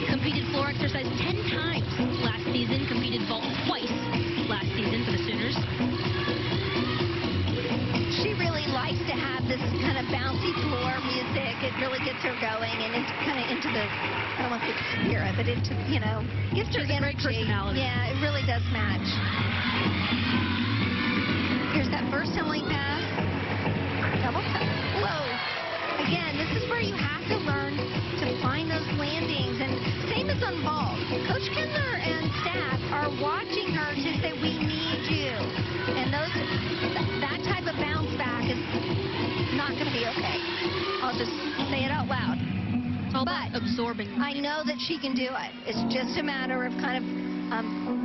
Competed floor exercise 10 times last season. Competed vault twice last season for the Sooners. She really likes to have this kind of bouncy floor music. It really gets her going, and it's kind of into the, I don't want to say spirit, but into, you know, gives her energy. Personality. Yeah, it really does match. Here's that first tumbling pass. Double tuck. Whoa. Again, this is where you have to learn to find those landings, and same as on vault. Coach Kindler and staff are watching her to say, we need you. And that type of bounce back is not going to be okay. I'll just say it out loud. It's all about absorbing. I know that she can do it. It's just a matter of kind of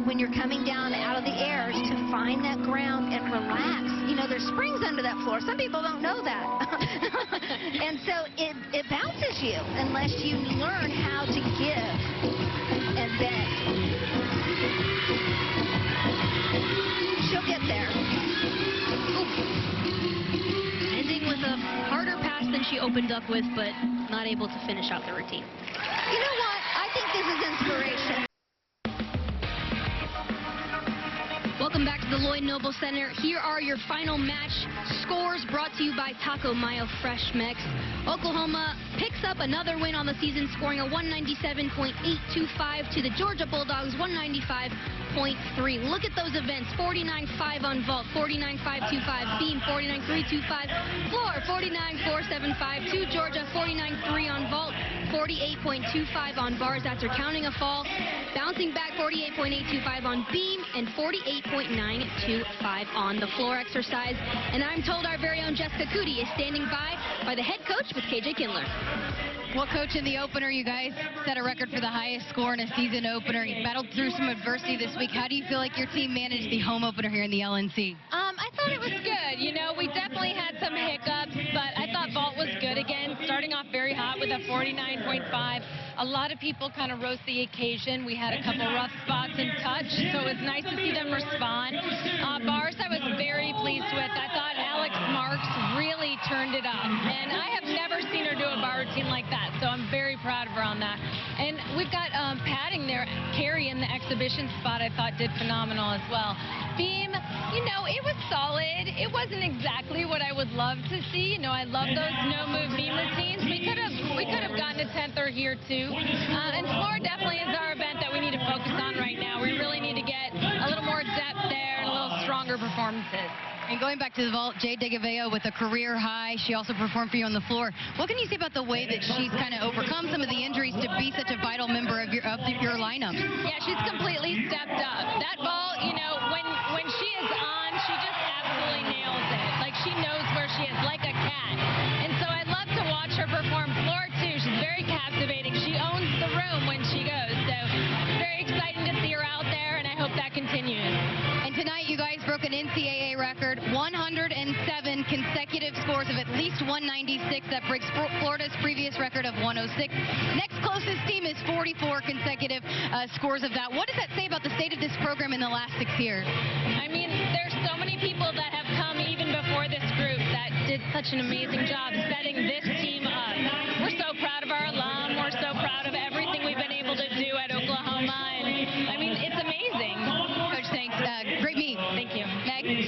when you're coming down out of the airs to find that ground and relax. You know, there's springs under that floor. Some people don't know that. And so it bounces you unless you learn how to give and bend. She'll get there. Ending with a harder pass than she opened up with, but not able to finish out the routine. You know what? I think this is inspiration. Welcome back to the Lloyd Noble Center. Here are your final match scores brought to you by Taco Mayo Fresh Mix. Oklahoma picks up another win on the season, scoring a 197.825 to the Georgia Bulldogs 195.3. Look at those events. 49.5 on vault, 49.525 beam, 49.325 floor, 49.475 to Georgia, 49.3 on vault, 48.25 on bars after counting a fall, bouncing back 48.825 on beam, and 48.925 on the floor exercise. And I'm told our very own Jessica Cootie is standing by the head coach with KJ Kindler. Well, Coach, in the opener, you guys set a record for the highest score in a season opener. You battled through some adversity this week. How do you feel like your team managed the home opener here in the LNC? I thought it was good. You know, we definitely some hiccups, but I thought vault was good again, starting off very hot with a 49.5. A lot of people kind of rose to the occasion. We had a couple rough spots in touch, so it was nice to see them respond. Bars I was very pleased with. I thought Alex Marks really turned it up, and I have never seen her do a bar routine like that, so I'm very proud of her on that. And we've got padding there. Carrie in the exhibition spot I thought did phenomenal as well. Beam, you know, it was solid. It wasn't exactly what I would love to see. You know, I love those no-move beam routines. We could have gotten a 10th or here too. And floor definitely is our event that we need to focus on right now. We really need to get a little more depth there and a little stronger performances. And going back to the vault, Jade DeGavea with a career high. She also performed for you on the floor. What can you say about the way that she's kind of overcome some of the injuries to be such a vital member of your lineup? Yeah, she's completely stepped up. That vault, you know, when she is on, she just absolutely nails it. Like, she knows where she is, like a cat. And so I love to watch her perform floor too. She's very captivating. She owns the room when she goes. So very exciting to see her out there, and I hope that continues. And tonight, you guys broke an NCAA record, 107 consecutive scores of at least 196. That breaks Florida's previous record of 106. Next closest team is 44 consecutive scores of that. What does that say about the state of this program in the last 6 years? I mean, there's so many people that have come even before this group that did such an amazing job setting this team up.